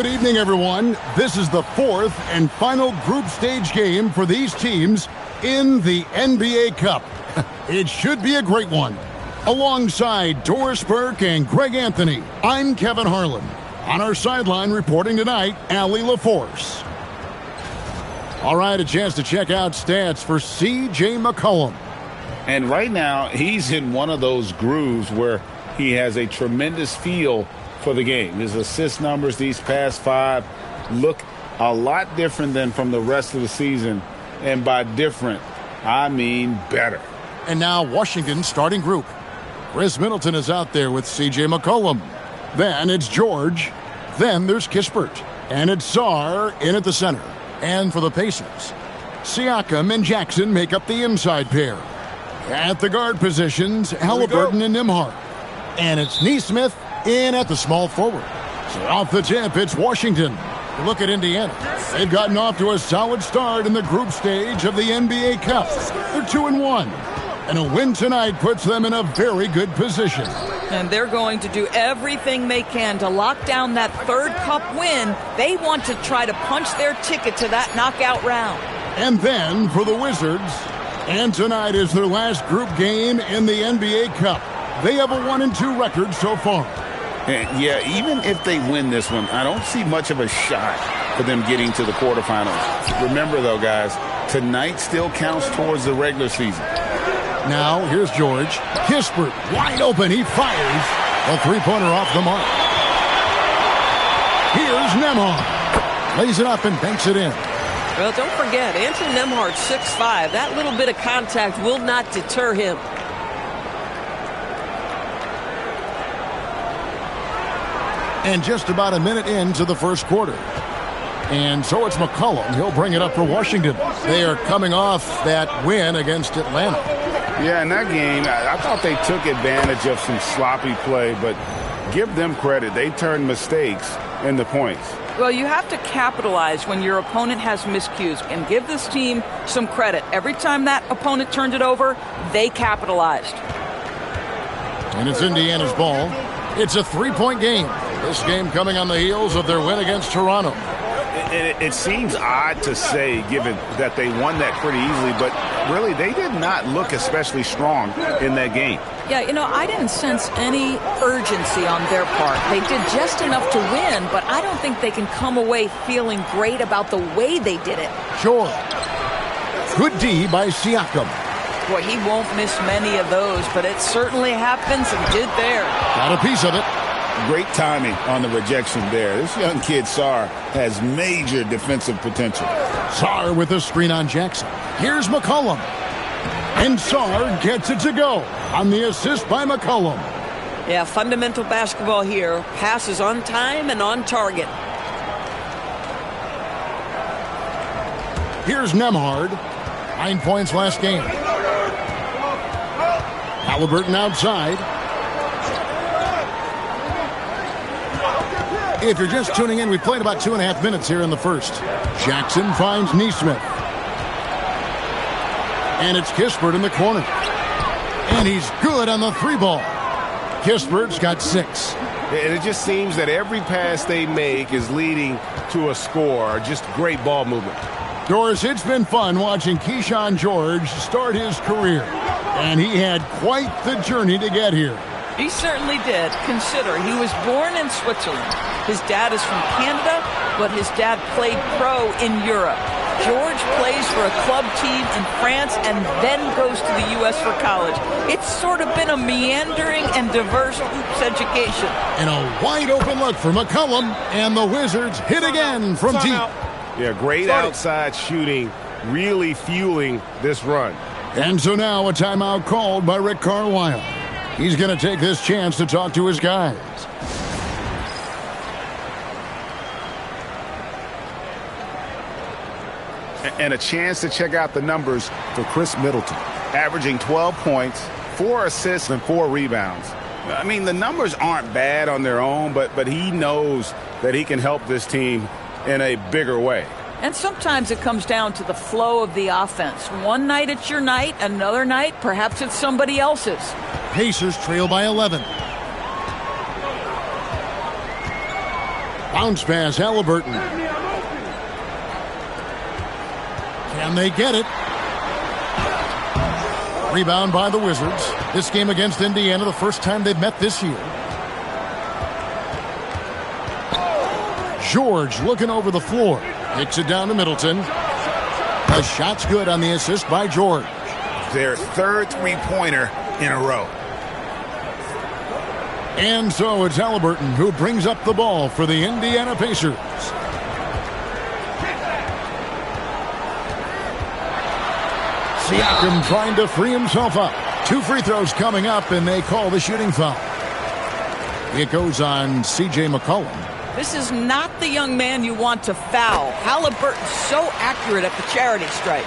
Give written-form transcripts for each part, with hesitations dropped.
Good evening, everyone. This is the fourth and final group stage game for these teams in the NBA Cup. It should be a great one. Alongside Doris Burke and Greg Anthony, I'm Kevin Harlan. On our sideline reporting tonight, Allie LaForce. All right, a chance to check out stats for C.J. McCollum. And right now, he's in one of those grooves where he has a tremendous feel for the game. His assist numbers these past 5 look a lot different than from the rest of the season. And by different, I mean better. And now Washington's starting group. Chris Middleton is out there with C.J. McCollum. Then it's George. Then there's Kispert. And it's Sarr in at the center. And for the Pacers, Siakam and Jackson make up the inside pair. At the guard positions, Halliburton and Nembhard. And it's Nesmith in at the small forward. So off the tip, it's Washington. Look at Indiana. They've gotten off to a solid start in the group stage of the NBA Cup. They're 2-1. And a win tonight puts them in a very good position. And they're going to do everything they can to lock down that third cup win. They want to try to punch their ticket to that knockout round. And then for the Wizards, and tonight is their last group game in the NBA Cup. They have a 1-2 record so far. Yeah, even if they win this one, I don't see much of a shot for them getting to the quarterfinals. Remember, though, guys, tonight still counts towards the regular season. Now, here's George. Kispert, wide open. He fires. A three-pointer off the mark. Here's Nembhard. Lays it up and banks it in. Well, don't forget, Anthony Nembhard, 6'5". That little bit of contact will not deter him. And just about a minute into the first quarter. And so it's McCollum. He'll bring it up for Washington. They are coming off that win against Atlanta. Yeah, in that game, I thought they took advantage of some sloppy play, but give them credit. They turned mistakes into points. Well, you have to capitalize when your opponent has miscues and give this team some credit. Every time that opponent turned it over, they capitalized. And it's Indiana's ball. It's a three-point game. This game coming on the heels of their win against Toronto. It seems odd to say, given that they won that pretty easily, but really they did not look especially strong in that game. Yeah, you know, I didn't sense any urgency on their part. They did just enough to win, but I don't think they can come away feeling great about the way they did it. Sure. Good D by Siakam. Boy, he won't miss many of those, but it certainly happens and did there. Got a piece of it. Great timing on the rejection there. This young kid, Sarr, has major defensive potential. Sarr with a screen on Jackson. Here's McCollum. And Sarr gets it to go on the assist by McCollum. Yeah, fundamental basketball here. Passes on time and on target. Here's Nembhard. 9 points last game. Halliburton outside. If you're just tuning in, we played about 2.5 minutes here in the first. Jackson finds Nesmith. And it's Kispert in the corner. And he's good on the three ball. Kispert's got 6. And it just seems that every pass they make is leading to a score. Just great ball movement. Doris, it's been fun watching Keyshawn George start his career. And he had quite the journey to get here. He certainly did. Consider, he was born in Switzerland. His dad is from Canada, but his dad played pro in Europe. George plays for a club team in France and then goes to the U.S. for college. It's sort of been a meandering and diverse hoops education. And a wide open look for McCollum, and the Wizards hit again from deep. Yeah, great outside shooting, really fueling this run. And so now a timeout called by Rick Carlisle. He's going to take this chance to talk to his guys. And a chance to check out the numbers for Chris Middleton. Averaging 12 points, 4 assists, and 4 rebounds. I mean, the numbers aren't bad on their own, but he knows that he can help this team in a bigger way. And sometimes it comes down to the flow of the offense. One night it's your night, another night perhaps it's somebody else's. Pacers trail by 11. Bounce pass, Halliburton. Can they get it? Rebound by the Wizards. This game against Indiana, the first time they've met this year. George looking over the floor. Kicks it down to Middleton. The shot's good on the assist by George. Their third three-pointer in a row. And so it's Halliburton who brings up the ball for the Indiana Pacers. Siakam trying to free himself up. 2 free throws coming up, and they call the shooting foul. It goes on C.J. McCollum. This is not the young man you want to foul. Halliburton's so accurate at the charity stripe.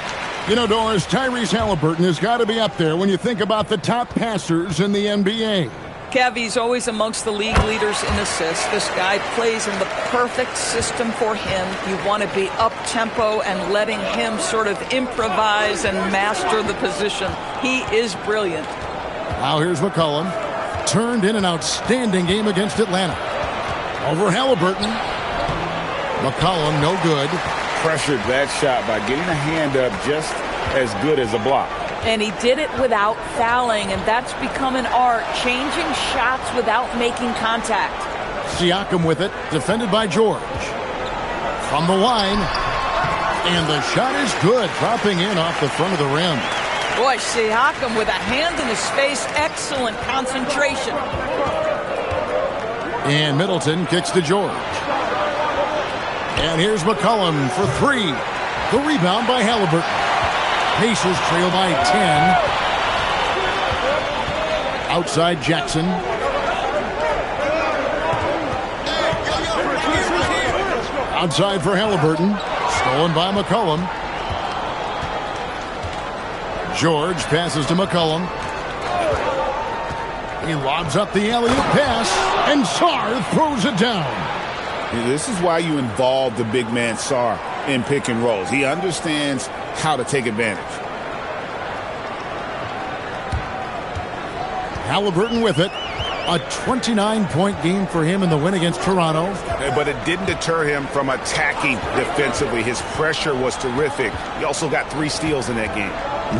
You know, Doris, Tyrese Halliburton has got to be up there when you think about the top passers in the NBA. Kev, he's always amongst the league leaders in assists. This guy plays in the perfect system for him. You want to be up-tempo and letting him sort of improvise and master the position. He is brilliant. Now here's McCollum. Turned in an outstanding game against Atlanta. Over Halliburton. McCollum, no good. Pressured that shot by getting a hand up just as good as a block. And he did it without fouling, and that's become an art, changing shots without making contact. Siakam with it, defended by George. From the line, and the shot is good, dropping in off the front of the rim. Boy, Siakam with a hand in his face, excellent concentration. And Middleton kicks to George. And here's McCollum for 3. The rebound by Halliburton. Pacers trail by 10. Outside Jackson. Outside for Halliburton. Stolen by McCollum. George passes to McCollum. He lobs up the alley-oop pass, and Sarr throws it down. This is why you involve the big man Sarr in pick and rolls. He understands how to take advantage. Halliburton with it. A 29-point game for him in the win against Toronto. But it didn't deter him from attacking defensively. His pressure was terrific. He also got 3 steals in that game.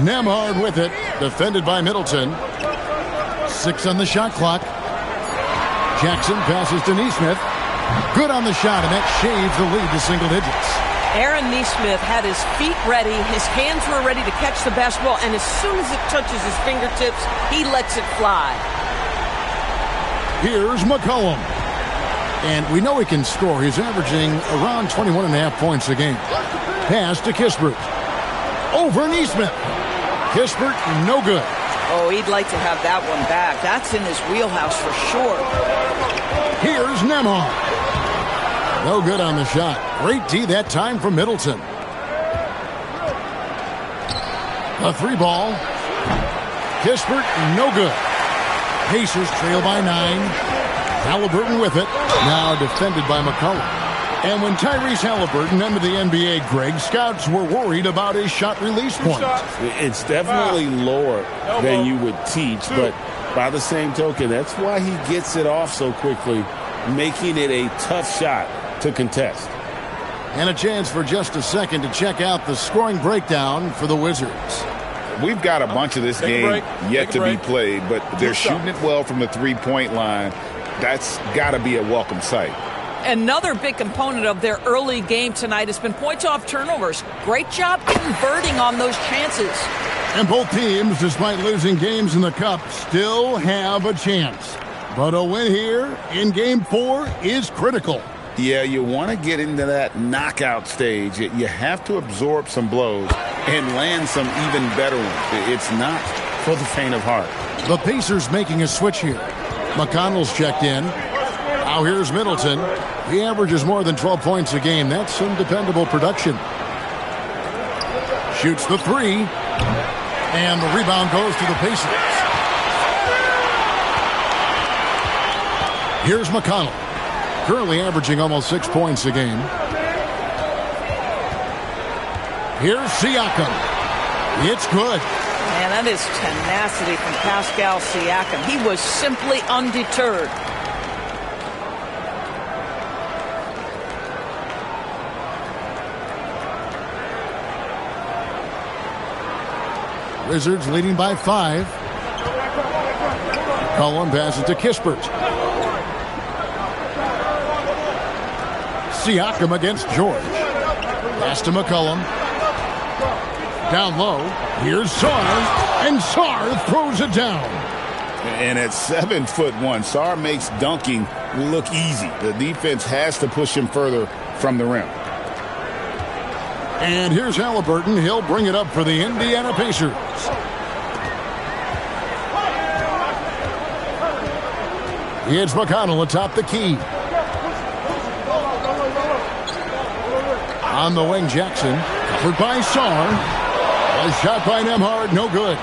Nembhard with it. Defended by Middleton. 6 on the shot clock. Jackson passes to Nesmith. Good on the shot, and that shaves the lead to single digits. Aaron Nesmith had his feet ready, his hands were ready to catch the basketball, and as soon as it touches his fingertips, he lets it fly. Here's McCollum. And we know he can score. He's averaging around 21.5 points a game. Pass to Kispert. Over Nesmith. Kispert, no good. Oh, he'd like to have that one back. That's in his wheelhouse for sure. Here's Nembhard. No good on the shot. Great D that time from Middleton. A 3 ball. Kispert, no good. Pacers trail by 9. Halliburton with it. Now defended by McCollum. And when Tyrese Halliburton entered the NBA, Greg, scouts were worried about his shot release point. It's definitely lower than you would teach, but by the same token, that's why he gets it off so quickly, making it a tough shot to contest. And a chance for just a second to check out the scoring breakdown for the Wizards. We've got a bunch of this game yet to be played, but they're shooting it well from the three-point line. That's got to be a welcome sight. Another big component of their early game tonight has been points off turnovers. Great job converting on those chances. And both teams, despite losing games in the Cup, still have a chance. But a win here in Game 4 is critical. Yeah, you want to get into that knockout stage. You have to absorb some blows and land some even better ones. It's not for the faint of heart. The Pacers making a switch here. McConnell's checked in. Now here's Middleton. He averages more than 12 points a game. That's some dependable production. Shoots the 3. And the rebound goes to the Pacers. Here's McConnell. Currently averaging almost 6 points a game. Here's Siakam. It's good. Man, that is tenacity from Pascal Siakam. He was simply undeterred. Wizards leading by 5. McCollum passes to Kispert. Siakam against George. Pass to McCollum. Down low. Here's Sarr. And Sarr throws it down. And at 7'1", Sarr makes dunking look easy. The defense has to push him further from the rim. And here's Halliburton. He'll bring it up for the Indiana Pacers. It's McConnell atop the key. On the wing, Jackson. Covered by Sarr. A shot by Nembhard, no good.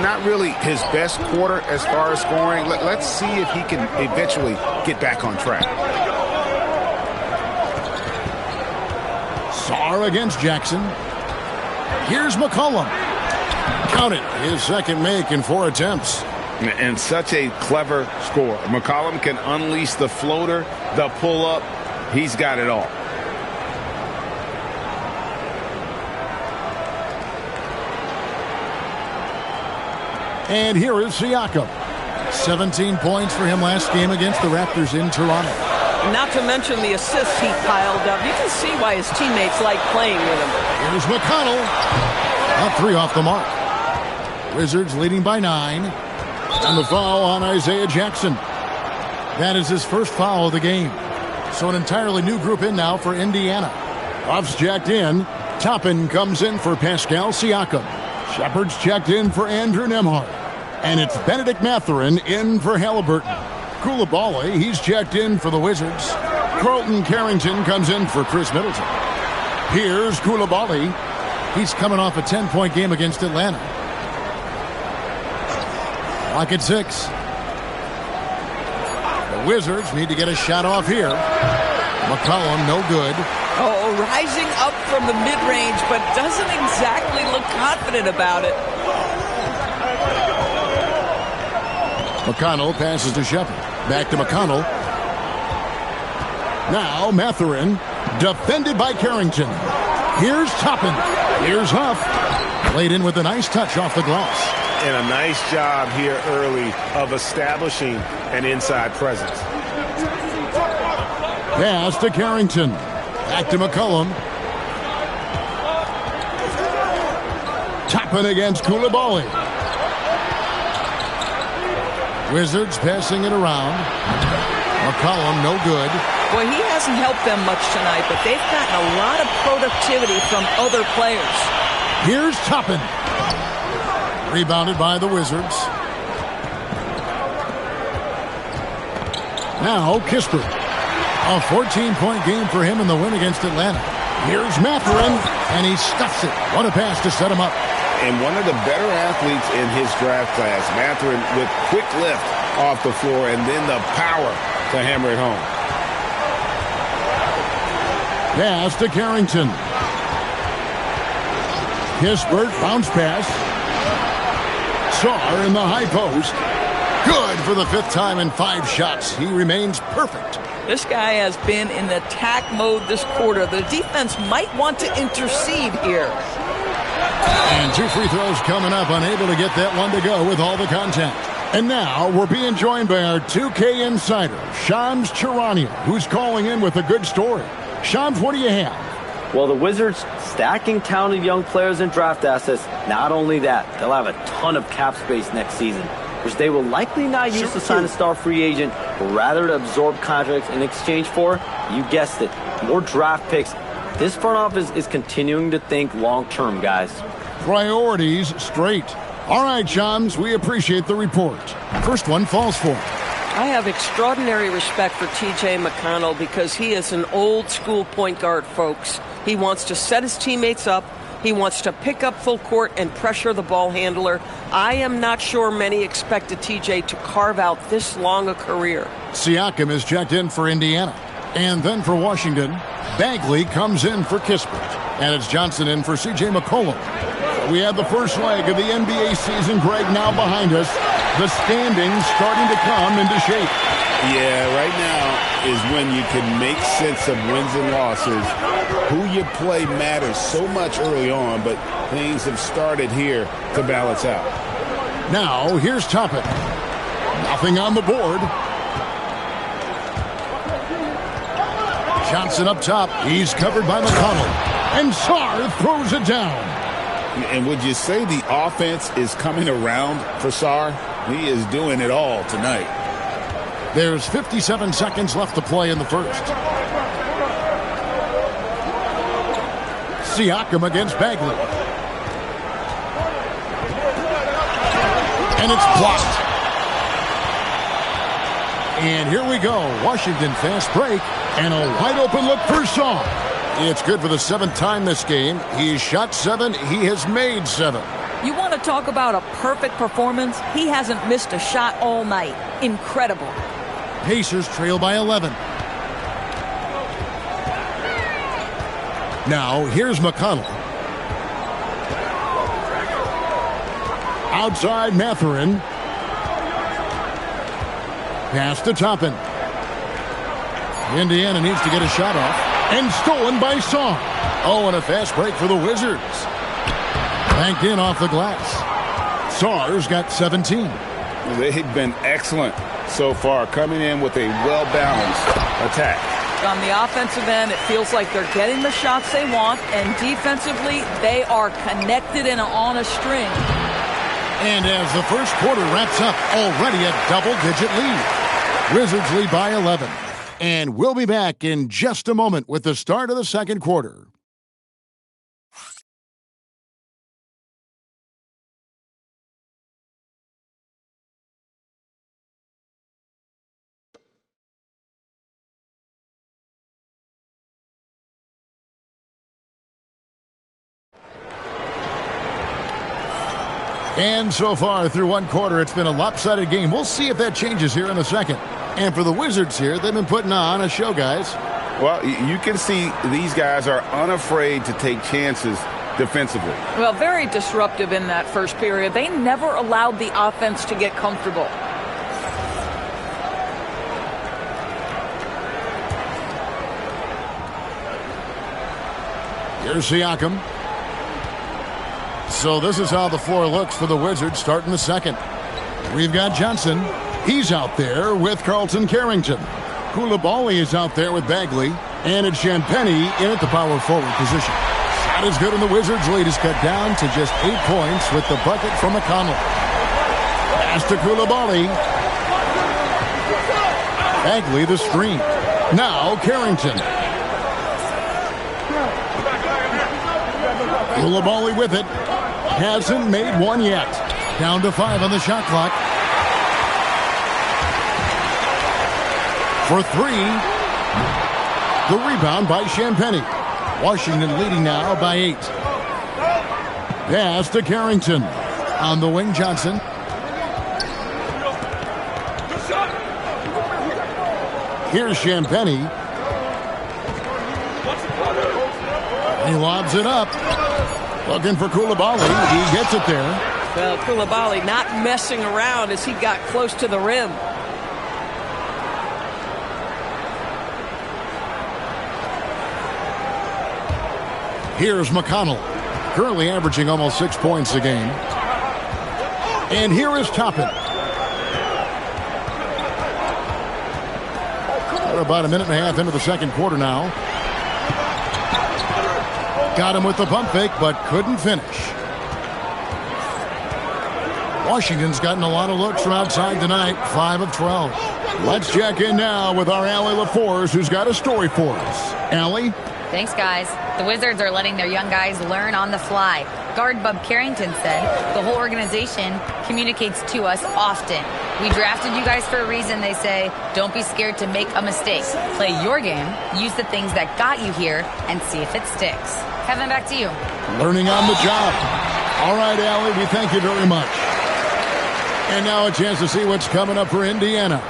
Not really his best quarter as far as scoring. Let's see if he can eventually get back on track. Sarr against Jackson. Here's McCollum. Count it. His second make in 4 attempts. And such a clever score. McCollum can unleash the floater, the pull-up. He's got it all. And here is Siakam. 17 points for him last game against the Raptors in Toronto. Not to mention the assists he piled up. You can see why his teammates like playing with him. Here's McConnell. A 3 off the mark. Wizards leading by 9. And the foul on Isaiah Jackson. That is his first foul of the game. So an entirely new group in now for Indiana. Ruff's jacked in. Toppin comes in for Pascal Siakam. Shepard's checked in for Andrew Nembhard. And it's Benedict Mathurin in for Halliburton. Coulibaly, he's checked in for the Wizards. Carlton Carrington comes in for Chris Middleton. Here's Coulibaly. He's coming off a 10-point game against Atlanta. Clock at 6. The Wizards need to get a shot off here. McCollum, no good. Oh, rising up from the mid-range, but doesn't exactly look confident about it. McConnell passes to Shepard. Back to McConnell. Now Mathurin, defended by Carrington. Here's Toppin. Here's Huff. Played in with a nice touch off the glass. And a nice job here early of establishing an inside presence. Pass to Carrington. Back to McCollum. Toppin against Coulibaly. Wizards passing it around. McCollum, no good. Well, he hasn't helped them much tonight, but they've gotten a lot of productivity from other players. Here's Toppin. Rebounded by the Wizards. Now Kispert. A 14-point game for him in the win against Atlanta. Here's Mathurin, and he stuffs it. What a pass to set him up. And one of the better athletes in his draft class, Mathurin, with quick lift off the floor and then the power to hammer it home. Pass to Carrington. Kispert, bounce pass. Sarr in the high post. Good for the 5th time in 5 shots. He remains perfect. This guy has been in attack mode this quarter. The defense might want to intercede here. And 2 free throws coming up, unable to get that one to go with all the contact. And now we're being joined by our 2K insider, Shams Charania, who's calling in with a good story. Shams, what do you have? Well, the Wizards stacking talented young players and draft assets. Not only that, they'll have a ton of cap space next season, which they will likely not use to sign a star free agent, but rather to absorb contracts in exchange for, you guessed it, more draft picks. This front office is continuing to think long-term, guys. Priorities straight. All right, Shams, we appreciate the report. First one falls for. I have extraordinary respect for T.J. McConnell because he is an old-school point guard, folks. He wants to set his teammates up. He wants to pick up full court and pressure the ball handler. I am not sure many expected T.J. to carve out this long a career. Siakam is checked in for Indiana. And then for Washington, Bagley comes in for Kispert. And it's Johnson in for C.J. McCollum. We have the first leg of the NBA season, Greg, now behind us. The standings starting to come into shape. Yeah, right now is when you can make sense of wins and losses. Who you play matters so much early on, but things have started here to balance out. Now, here's Toppin. Nothing on the board. Johnson up top. He's covered by McConnell. And Sarr throws it down. And would you say the offense is coming around for Sarr? He is doing it all tonight. There's 57 seconds left to play in the first. Siakam against Bagley. And it's blocked. And here we go. Washington fast break. And a wide open look for Sarr. It's good for the 7th time this game. He's shot 7. He has made 7. You want to talk about a perfect performance? He hasn't missed a shot all night. Incredible. Pacers trail by 11. Now, here's McConnell. Outside Mathurin. Pass to Toppin. Indiana needs to get a shot off. And stolen by Sarr. Oh, and a fast break for the Wizards. Banked in off the glass. Sarr's got 17. They've been excellent so far, coming in with a well-balanced attack. On the offensive end, it feels like they're getting the shots they want, and defensively, they are connected and on a string. And as the first quarter wraps up, already a double-digit lead. Wizards lead by 11. And we'll be back in just a moment with the start of the second quarter. And so far through one quarter, it's been a lopsided game. We'll see if that changes here in the second. And for the Wizards here, they've been putting on a show, guys. Well, you can see these guys are unafraid to take chances defensively. Well, very disruptive in that first period. They never allowed the offense to get comfortable. Here's Siakam. So this is how the floor looks for the Wizards starting the second. We've got Johnson. He's out there with Carlton Carrington. Koulibaly is out there with Bagley. And it's Champagnie in at the power forward position. Shot is good, and the Wizards' lead is cut down to just 8 points with the bucket from McConnell. Pass to Koulibaly. Bagley the screen. Now Carrington. Koulibaly with it. Hasn't made one yet. Down to 5 on the shot clock. For 3. The rebound by Champagnie. Washington leading now by 8. Pass to Carrington. On the wing, Johnson. Here's Champagnie. He lobs it up. Looking for Koulibaly. He gets it there. Well, Koulibaly not messing around as he got close to the rim. Here's McConnell. Currently averaging almost 6 points a game. And here is Toppin. We're about a minute and a half into the second quarter now. Got him with the pump fake, but couldn't finish. Washington's gotten a lot of looks from outside tonight, 5 of 12. Let's check in now with our Allie LaForce, who's got a story for us. Allie? Thanks, guys. The Wizards are letting their young guys learn on the fly. Guard Bub Carrington said, the whole organization communicates to us often. We drafted you guys for a reason, they say. Don't be scared to make a mistake. Play your game, use the things that got you here, and see if it sticks. Kevin, back to you. Learning on the job. All right, Allie, we thank you very much. And now a chance to see what's coming up for Indiana.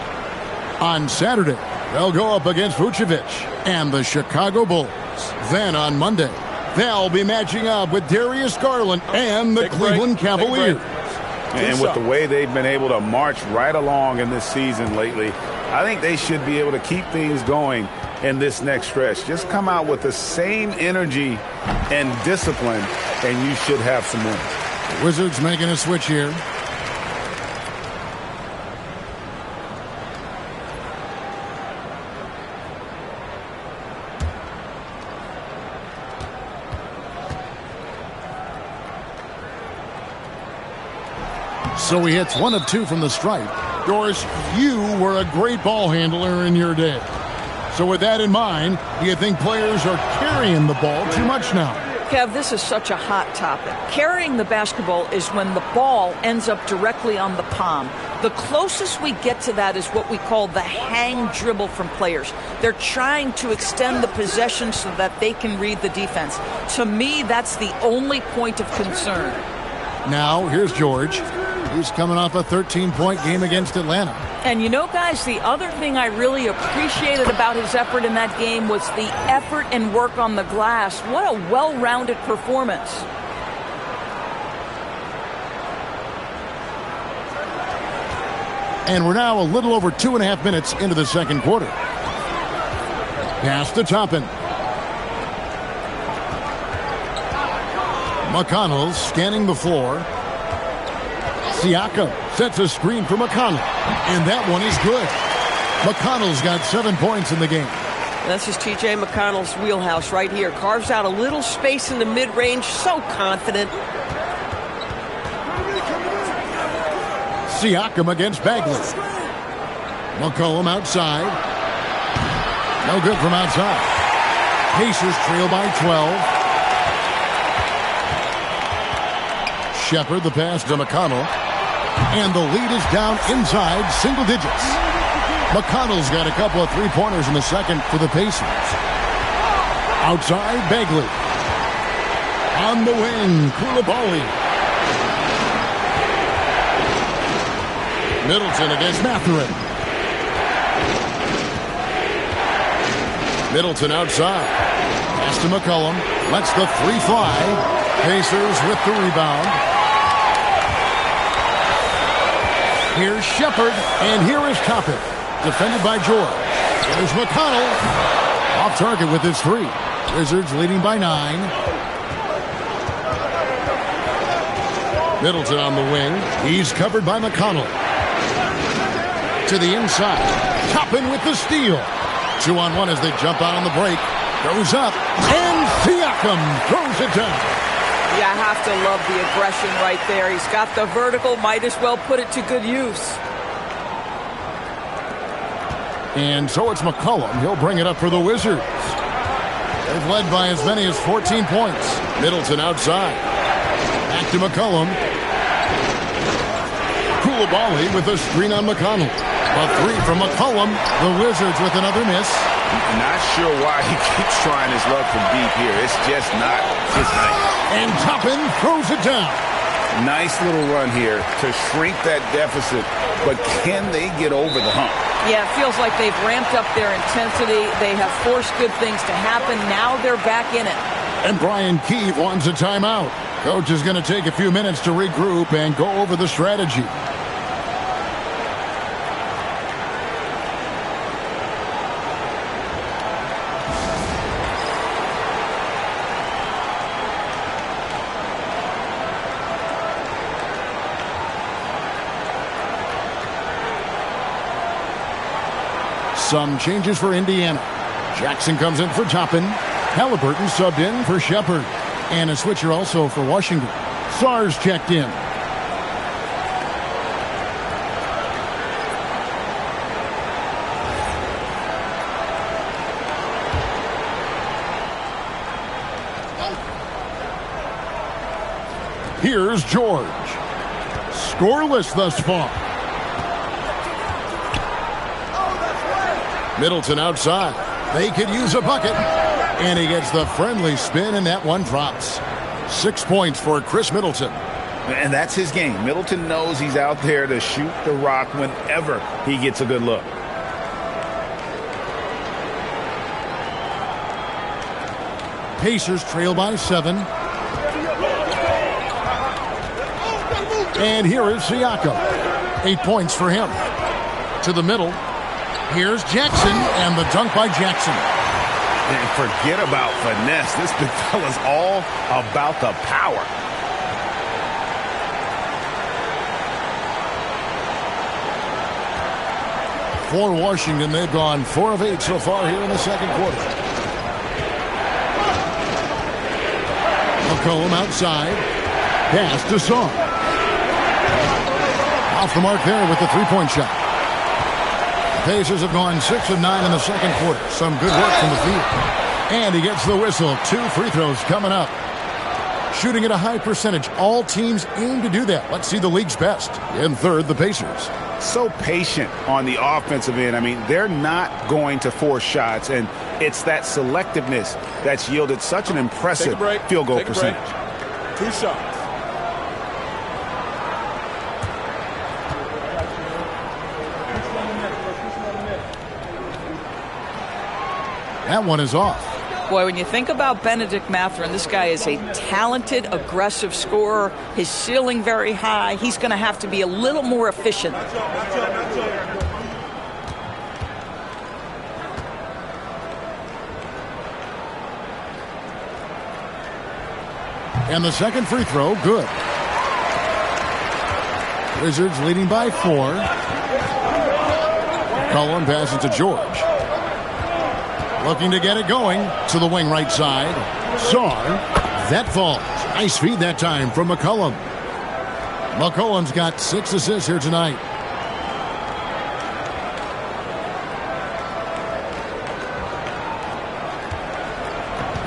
On Saturday, they'll go up against Vucevic and the Chicago Bulls. Then on Monday, they'll be matching up with Darius Garland and the Cleveland Cavaliers. And with the way they've been able to march right along in this season lately, I think they should be able to keep things going in this next stretch. Just come out with the same energy and discipline, and you should have some wins. The Wizards making a switch here. So he hits 1 of 2 from the stripe. Doris, you were a great ball handler in your day. So with that in mind, do you think players are carrying the ball too much now? Kev, this is such a hot topic. Carrying the basketball is when the ball ends up directly on the palm. The closest we get to that is what we call the hang dribble from players. They're trying to extend the possession so that they can read the defense. To me, that's the only point of concern. Now, here's George. He's coming off a 13-point game against Atlanta. And you know, guys, the other thing I really appreciated about his effort in that game was the effort and work on the glass. What a well-rounded performance. And we're now a little over 2.5 minutes into the second quarter. Pass to Toppin. McConnell scanning the floor. Siakam sets a screen for McConnell, and that one is good. McConnell's got 7 points in the game. That's just T.J. McConnell's wheelhouse right here. Carves out a little space in the mid-range, so confident. Siakam against Bagley. McCollum outside. No good from outside. Pacers trail by 12. Shepard, the pass to McConnell. And the lead is down inside single digits. McConnell's got a couple of three-pointers in the second for the Pacers. Outside, Bagley. On the wing, Koulibaly. Middleton against Mathurin. Middleton outside. Pass to McCollum. Lets the three fly. Pacers with the rebound. Here's Shepard, and here is Toppin. Defended by George. There's McConnell. Off target with his three. Wizards leading by 9. Middleton on the wing. He's covered by McConnell. To the inside. Toppin with the steal. 2-on-1 as they jump out on the break. Goes up. And Siakam throws it down. You have to love the aggression right there. He's got the vertical. Might as well put it to good use. And so it's McCollum. He'll bring it up for the Wizards. They've led by as many as 14 points. Middleton outside. Back to McCollum. Koulibaly with a screen on McConnell. A three from McCollum. The Wizards with another miss. Not sure why he keeps trying his luck from deep here. It's just not his night. And Toppin throws it down. Nice little run here to shrink that deficit, but can they get over the hump? Yeah, it feels like they've ramped up their intensity. They have forced good things to happen. Now they're back in it. And Brian Keefe wants a timeout. Coach is going to take a few minutes to regroup and go over the strategy. Some changes for Indiana. Jackson comes in for Toppin. Halliburton subbed in for Shepard. And a switcher also for Washington. Sars checked in. Here's George. Scoreless thus far. Middleton outside. They could use a bucket. And he gets the friendly spin, and that one drops. 6 points for Chris Middleton. And that's his game. Middleton knows he's out there to shoot the rock whenever he gets a good look. Pacers trail by 7. And here is Siakam. 8 points for him. To the middle. Here's Jackson, and the dunk by Jackson. And forget about finesse. This big fella's all about the power. For Washington, they've gone 4 of 8 so far here in the second quarter. McCollum outside. Pass to Song. Off the mark there with the three-point shot. The Pacers have gone 6 of 9 in the second quarter. Some good work from the field. And he gets the whistle. 2 free throws coming up. Shooting at a high percentage. All teams aim to do that. Let's see the league's best. In third, the Pacers. So patient on the offensive end. I mean, they're not going to force shots, and it's that selectiveness that's yielded such an impressive field goal percentage. 2 shots. That one is off. Boy, when you think about Benedict Mathurin, this guy is a talented, aggressive scorer. His ceiling very high. He's going to have to be a little more efficient. And the second free throw, good. Wizards leading by 4. Cullen passes to George. Looking to get it going to the wing right side. Sarr. That falls. Nice feed that time from McCollum. McCollum's got 6 assists here tonight.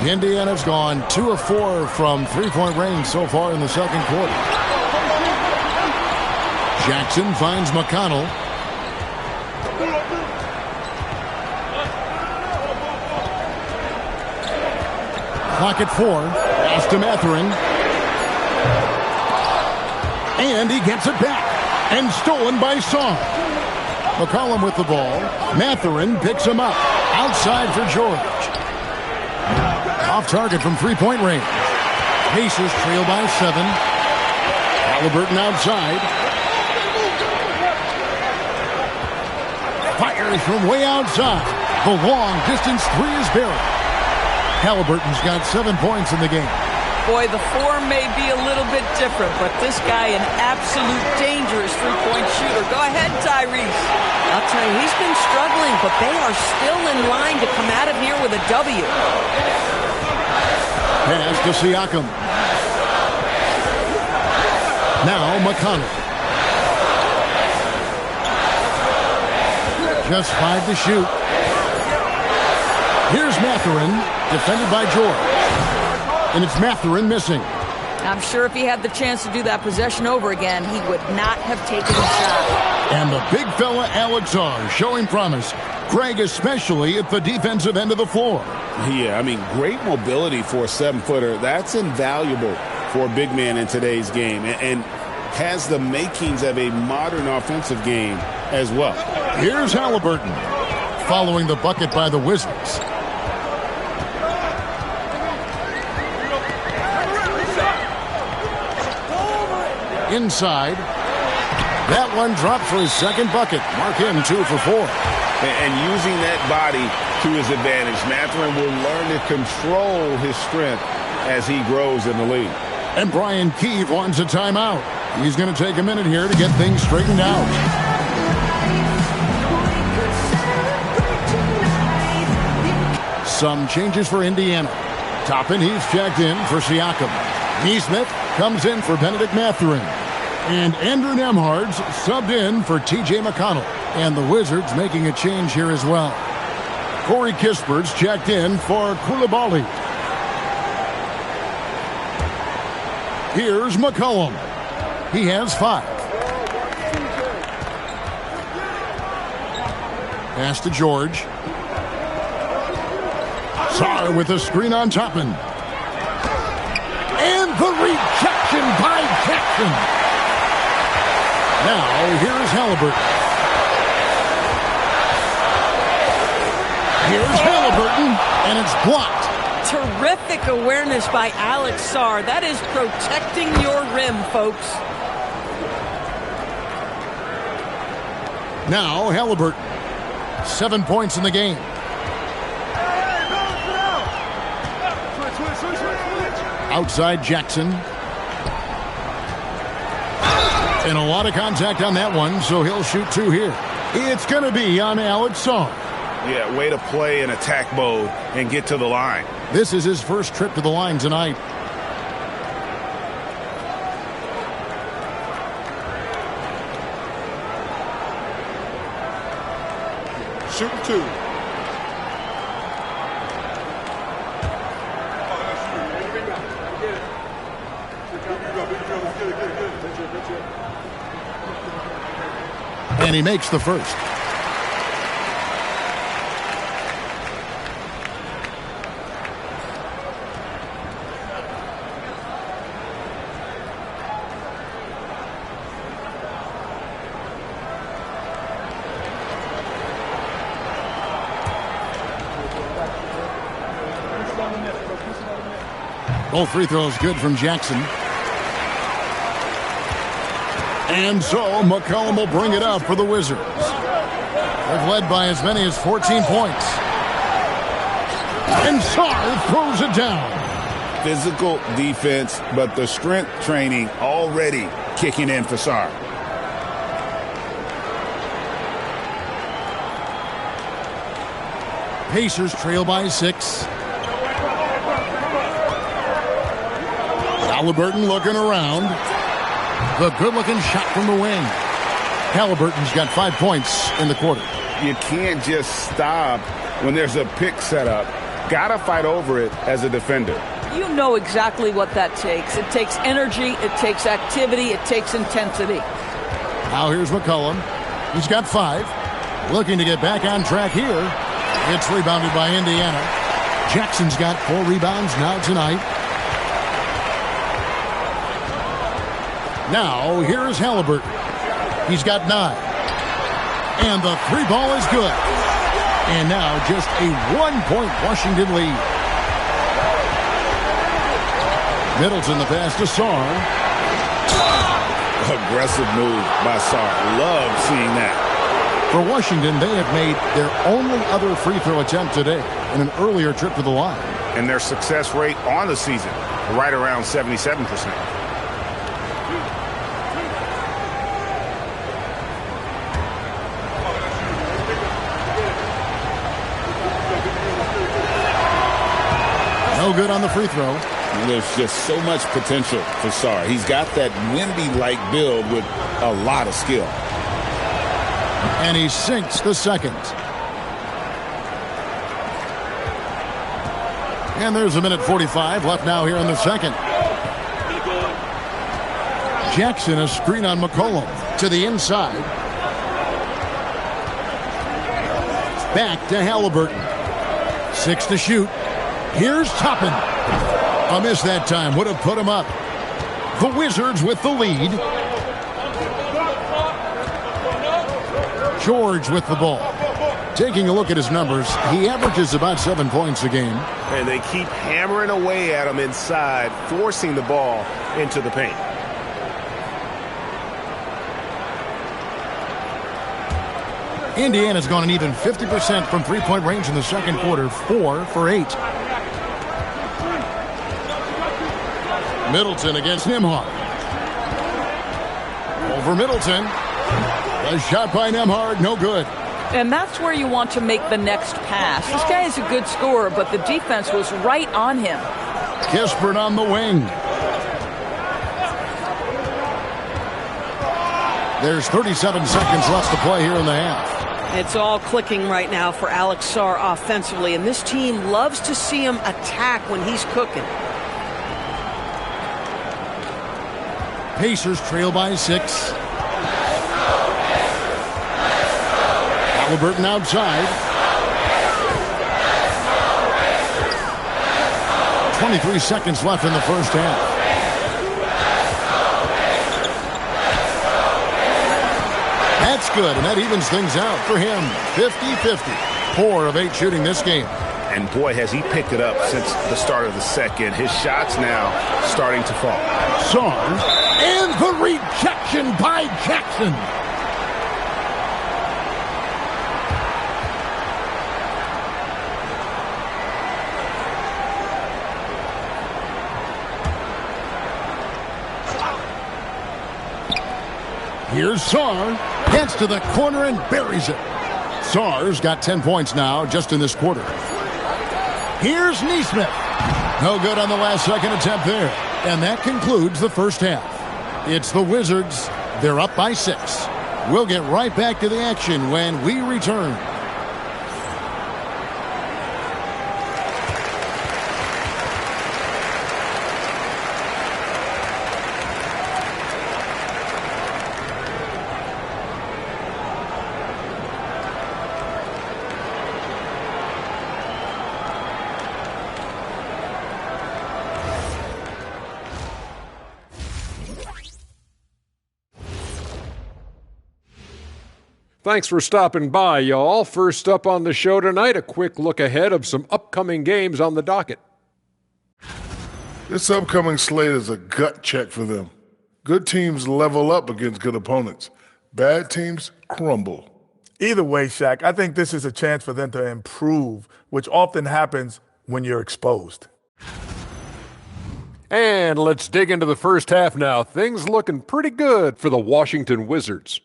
Indiana's gone 2 of 4 from three-point range so far in the second quarter. Jackson finds McConnell. Clock at 4. Pass to Mathurin. And he gets it back. And stolen by Song. McCollum with the ball. Mathurin picks him up. Outside for George. Off target from three-point range. Pacers trail by 7. Halliburton outside. Fires from way outside. The long distance 3 is buried. Halliburton's got 7 points in the game. Boy, the form may be a little bit different, but this guy an absolute dangerous three-point shooter. Go ahead, Tyrese. I'll tell you, he's been struggling, but they are still in line to come out of here with a W. Pass to Siakam. Now McConnell. Just 5 to shoot. Here's Mathurin, defended by George. And it's Mathurin missing. I'm sure if he had the chance to do that possession over again, he would not have taken the shot. And the big fella Alex Sarr showing promise. Greg especially at the defensive end of the floor. Yeah, I mean, great mobility for a 7-footer. That's invaluable for a big man in today's game, and has the makings of a modern offensive game as well. Here's Halliburton following the bucket by the Wizards. Inside. That one drops for his second bucket. Mark him 2 for 4. And using that body to his advantage, Mathurin will learn to control his strength as he grows in the league. And Brian Keefe wants a timeout. He's going to take a minute here to get things straightened out. Some changes for Indiana. Toppin, he's checked in for Siakam. Neesmith comes in for Benedict Mathurin. And Andrew Nembhard's subbed in for T.J. McConnell. And the Wizards making a change here as well. Corey Kispert's checked in for Koulibaly. Here's McCollum. He has 5. Pass to George. Sarr with a screen on Toppin. And the rejection by Jackson. Now, here's Halliburton. Here's Halliburton, and it's blocked. Terrific awareness by Alex Sarr. That is protecting your rim, folks. Now, Halliburton. 7 points in the game. Outside Jackson. And a lot of contact on that one, so he'll shoot 2 here. It's going to be on Alex Sarr. Yeah, way to play in attack mode and get to the line. This is his first trip to the line tonight. Shooting 2. And he makes the first. Both free throws good from Jackson. And so McCollum will bring it up for the Wizards. They've led by as many as 14 points. And Sarr throws it down. Physical defense, but the strength training already kicking in for Sarr. Pacers trail by 6. Halliburton looking around. The good-looking shot from the wing. Halliburton's got 5 points in the quarter. You can't just stop when there's a pick set up. Gotta fight over it as a defender. You know exactly what that takes. It takes energy, it takes activity, it takes intensity. Now here's McCollum. He's got 5. Looking to get back on track here. It's rebounded by Indiana. Jackson's got 4 rebounds now tonight. Now, here's Halliburton. He's got 9. And the 3 ball is good. And now just a 1-point Washington lead. Middleton the pass to Sarr. Aggressive move by Sarr. Love seeing that. For Washington, they have made their only other free throw attempt today in an earlier trip to the line. And their success rate on the season, right around 77%. No good on the free throw. There's just so much potential for Sarr. He's got that Wemby-like build with a lot of skill. And he sinks the second. And there's a minute 45 left now here in the second. Jackson, a screen on McCollum to the inside. Back to Halliburton. 6 to shoot. Here's Toppin. A miss that time. Would have put him up. The Wizards with the lead. George with the ball. Taking a look at his numbers, he averages about 7 points a game. And they keep hammering away at him inside, forcing the ball into the paint. Indiana's gone an even 50% from three-point range in the second quarter, 4 for 8. Middleton against Nembhard. Over Middleton. A shot by Nembhard, no good. And that's where you want to make the next pass. This guy is a good scorer, but the defense was right on him. Kispert on the wing. There's 37 seconds left to play here in the half. It's all clicking right now for Alex Sarr offensively, and this team loves to see him attack when he's cooking. Pacers trail by 6. Halliburton outside. 23 seconds left in the first half. That's good, and that evens things out for him. 50-50. 4 of 8 shooting this game. And boy, has he picked it up since the start of the second. His shots now starting to fall. Sarr, and the rejection by Jackson. Here's Sarr. Gets to the corner and buries it. Sarr's got 10 points now just in this quarter. Here's Neesmith. No good on the last second attempt there. And that concludes the first half. It's the Wizards. They're up by 6. We'll get right back to the action when we return. Thanks for stopping by, y'all. First up on the show tonight, a quick look ahead of some upcoming games on the docket. This upcoming slate is a gut check for them. Good teams level up against good opponents. Bad teams crumble. Either way, Shaq, I think this is a chance for them to improve, which often happens when you're exposed. And let's dig into the first half now. Things looking pretty good for the Washington Wizards.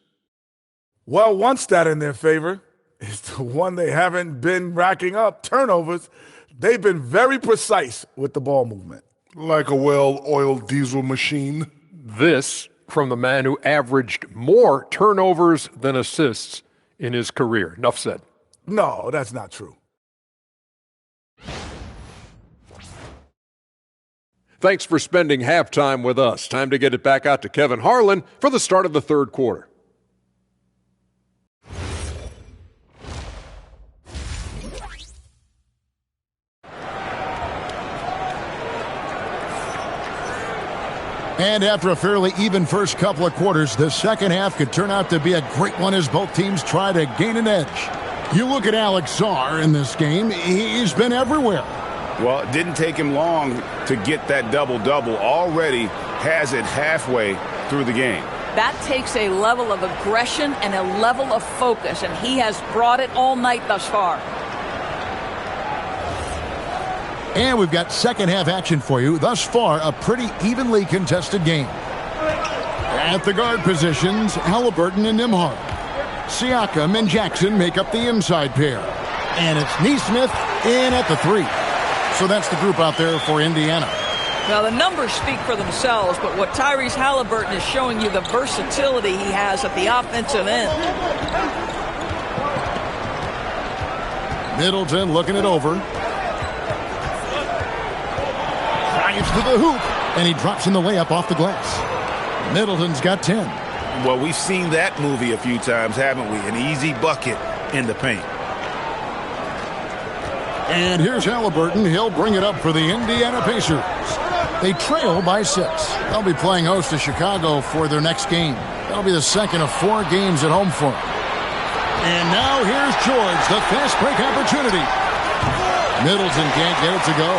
Well, one stat in their favor is the one they haven't been racking up, turnovers. They've been very precise with the ball movement. Like a well-oiled diesel machine. This from the man who averaged more turnovers than assists in his career. Enough said. No, that's not true. Thanks for spending halftime with us. Time to get it back out to Kevin Harlan for the start of the third quarter. And after a fairly even first couple of quarters, the second half could turn out to be a great one as both teams try to gain an edge. You look at Alex Sarr in this game, he's been everywhere. Well, it didn't take him long to get that double-double. Already has it halfway through the game. That takes a level of aggression and a level of focus, and he has brought it all night thus far. And we've got second half action for you. Thus far, a pretty evenly contested game. At the guard positions, Halliburton and Nembhard. Siakam and Jackson make up the inside pair. And it's Neesmith in at the 3. So that's the group out there for Indiana. Now, the numbers speak for themselves, but what Tyrese Halliburton is showing you, the versatility he has at the offensive end. Middleton looking it over. To the hoop, and he drops in the layup off the glass. Middleton's got 10. Well, we've seen that movie a few times, haven't we? An easy bucket in the paint. And here's Halliburton. He'll bring it up for the Indiana Pacers. They trail by 6. They'll be playing host to Chicago for their next game. That'll be the second of 4 games at home for them. And now here's George, the fast break opportunity. Middleton can't get it to go.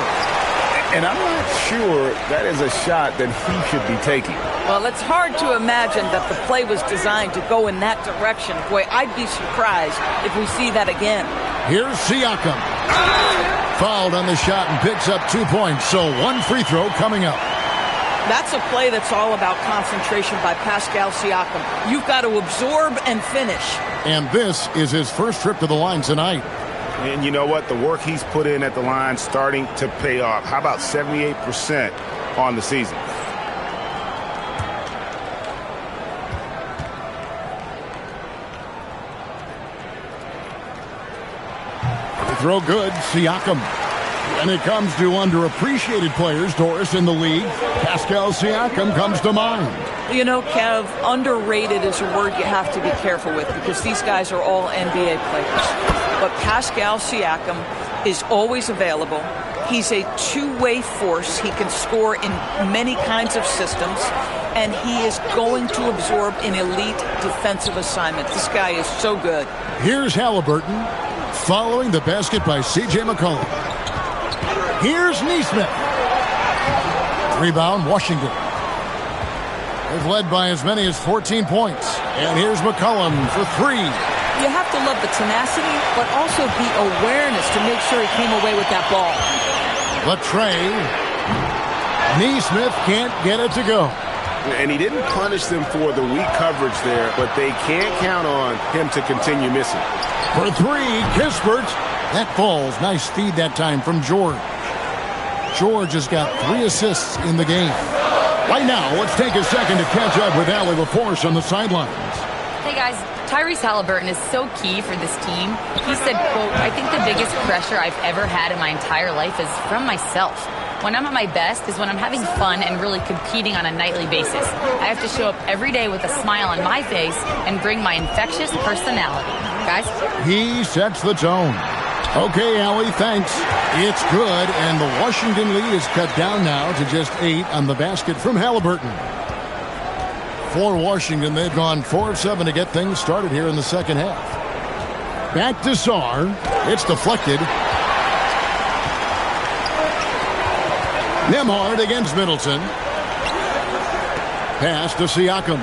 And I'm not sure that is a shot that he should be taking. Well, it's hard to imagine that the play was designed to go in that direction. Boy, I'd be surprised if we see that again. Here's Siakam. Fouled on the shot and picks up 2 points, so 1 free throw coming up. That's a play that's all about concentration by Pascal Siakam. You've got to absorb and finish. And this is his first trip to the line tonight. And you know what? The work he's put in at the line starting to pay off. How about 78% on the season? Throw good, Siakam. When it comes to underappreciated players, Doris, in the league, Pascal Siakam comes to mind. You know, Kev, underrated is a word you have to be careful with because these guys are all NBA players. But Pascal Siakam is always available. He's a two-way force. He can score in many kinds of systems, and he is going to absorb an elite defensive assignment. This guy is so good. Here's Halliburton following the basket by C.J. McCollum. Here's Neesmith. Rebound, Washington. They've led by as many as 14 points. And here's McCollum for 3. You have to love the tenacity, but also the awareness to make sure he came away with that ball. The tray. Neesmith can't get it to go. And he didn't punish them for the weak coverage there, but they can't count on him to continue missing. For three, Kispert. That falls. Nice feed that time from George. George has got 3 assists in the game. Right now, let's take a second to catch up with Allie LaForce on the sidelines. Hey guys, Tyrese Halliburton is so key for this team. He said, quote, "I think the biggest pressure I've ever had in my entire life is from myself. When I'm at my best is when I'm having fun and really competing on a nightly basis. I have to show up every day with a smile on my face and bring my infectious personality." Guys? He sets the tone. Okay, Allie, thanks. It's good, and the Washington lead is cut down now to just 8 on the basket from Halliburton. For Washington, they've gone 4 of 7 to get things started here in the second half. Back to Sarr. It's deflected. Nembhard against Middleton. Pass to Siakam.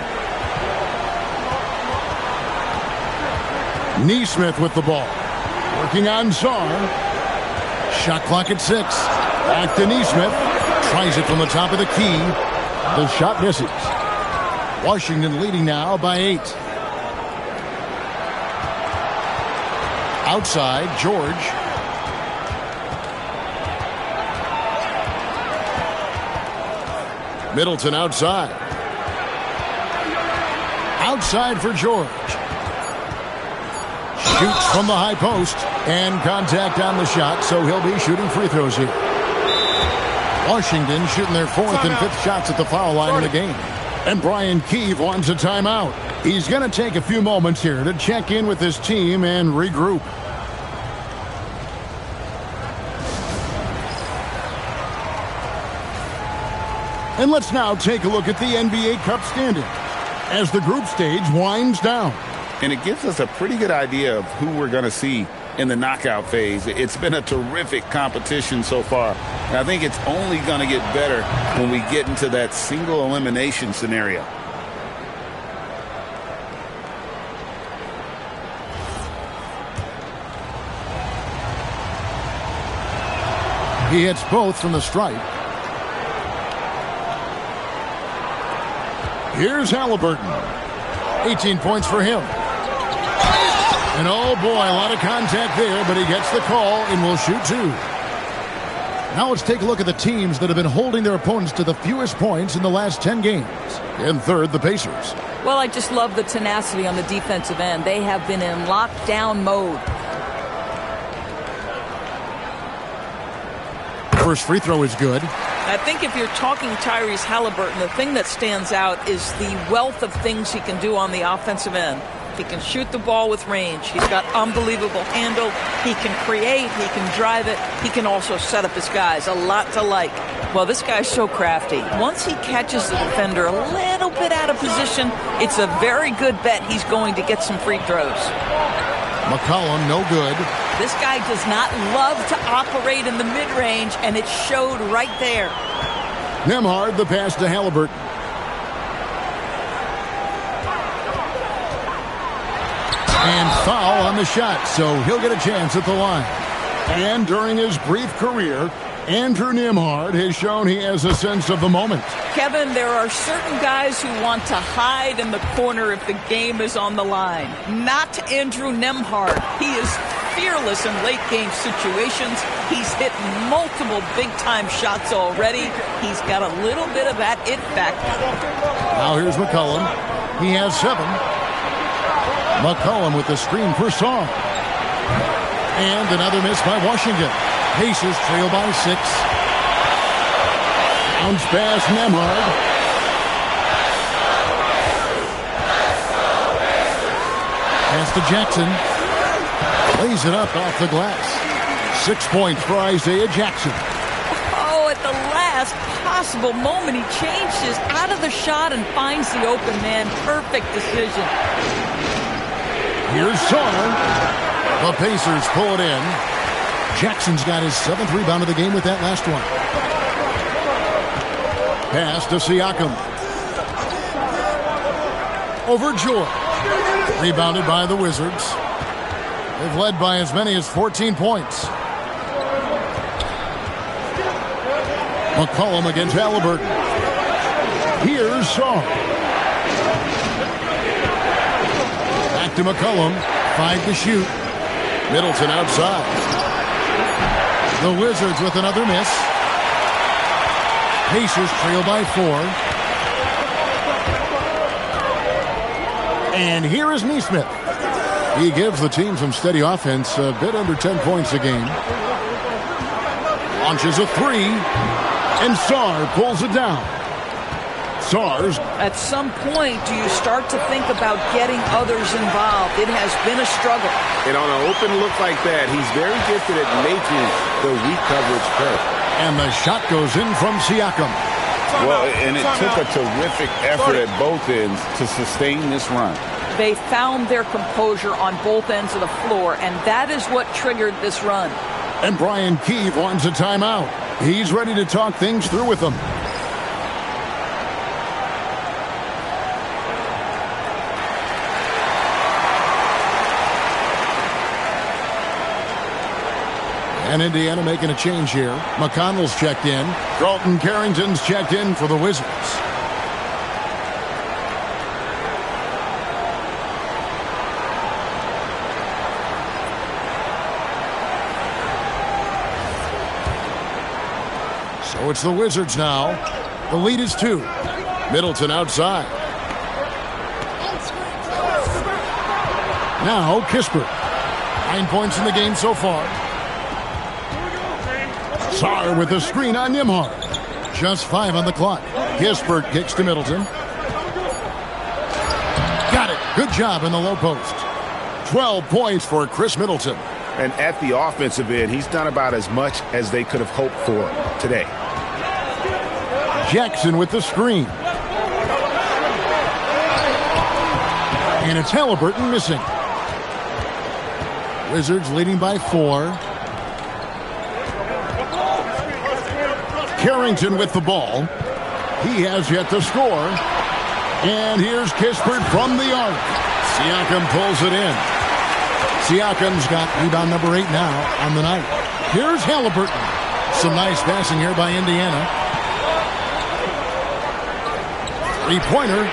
Neesmith with the ball. Working on Sarr. Shot clock at 6. Back to Neesmith. Tries it from the top of the key. The shot misses. Washington leading now by 8. Outside, George. Middleton outside. Outside for George. Shoots from the high post. And contact on the shot, so he'll be shooting free throws here. Washington shooting their 4th and 5th shots at the foul line in the game. And Brian Keefe wants a timeout. He's going to take a few moments here to check in with his team and regroup. And let's now take a look at the NBA Cup standings as the group stage winds down. And it gives us a pretty good idea of who we're going to see in the knockout phase. It's been a terrific competition so far. And I think it's only going to get better when we get into that single elimination scenario. He hits both from the stripe. Here's Halliburton. 18 points for him. And oh boy, a lot of contact there, but he gets the call and will shoot 2. Now let's take a look at the teams that have been holding their opponents to the fewest points in the last 10 games. In third, the Pacers. Well, I just love the tenacity on the defensive end. They have been in lockdown mode. First free throw is good. I think if you're talking Tyrese Halliburton, the thing that stands out is the wealth of things he can do on the offensive end. He can shoot the ball with range. He's got unbelievable handle. He can create. He can drive it. He can also set up his guys. A lot to like. Well, this guy's so crafty. Once he catches the defender a little bit out of position, it's a very good bet he's going to get some free throws. McCollum, no good. This guy does not love to operate in the mid-range, and it showed right there. Nembhard, the pass to Halliburton. And foul on the shot, so he'll get a chance at the line. And during his brief career, Andrew Nembhard has shown he has a sense of the moment. Kevin, there are certain guys who want to hide in the corner if the game is on the line. Not Andrew Nembhard. He is fearless in late-game situations. He's hit multiple big-time shots already. He's got a little bit of that it factor. Now here's McCollum. He has 7. McCollum with the screen for Sarr. And another miss by Washington. Pacers trail by 6. Bounce pass Nembhard. Pass to Jackson. Lays it up off the glass. 6 points for Isaiah Jackson. Oh, at the last possible moment, he changes out of the shot and finds the open man. Perfect decision. Here's Sarr. The Pacers pull it in. Jackson's got his 7th rebound of the game with that last one. Pass to Siakam. Over George. Rebounded by the Wizards. They've led by as many as 14 points. McCollum against Halliburton. Here's Saar. Back to McCollum. 5 to shoot. Middleton outside. The Wizards with another miss. Pacers trail by 4. And here is Neesmith. He gives the team some steady offense, a bit under 10 points a game. Launches a 3, and Saar pulls it down. Saar's. At some point, do you start to think about getting others involved? It has been a struggle. And on an open look like that, he's very gifted at making the weak coverage pay. And the shot goes in from Siakam. Well, and it took a terrific effort at both ends to sustain this run. They found their composure on both ends of the floor, and that is what triggered this run. And Brian Keefe wants a timeout. He's ready to talk things through with them. And Indiana making a change here. McConnell's checked in. Dalton Carrington's checked in for the Wizards. So it's the Wizards now. The lead is 2. Middleton outside. Now Kispert. 9 points in the game so far. Saar with a screen on Nembhard. Just 5 on the clock. Kispert kicks to Middleton. Got it. Good job in the low post. 12 points for Chris Middleton. And at the offensive end, he's done about as much as they could have hoped for today. Jackson with the screen. And it's Halliburton missing. Wizards leading by 4. Carrington with the ball. He has yet to score. And here's Kispert from the arc. Siakam pulls it in. Siakam's got rebound number 8 now on the night. Here's Halliburton. Some nice passing here by Indiana. 3-pointer.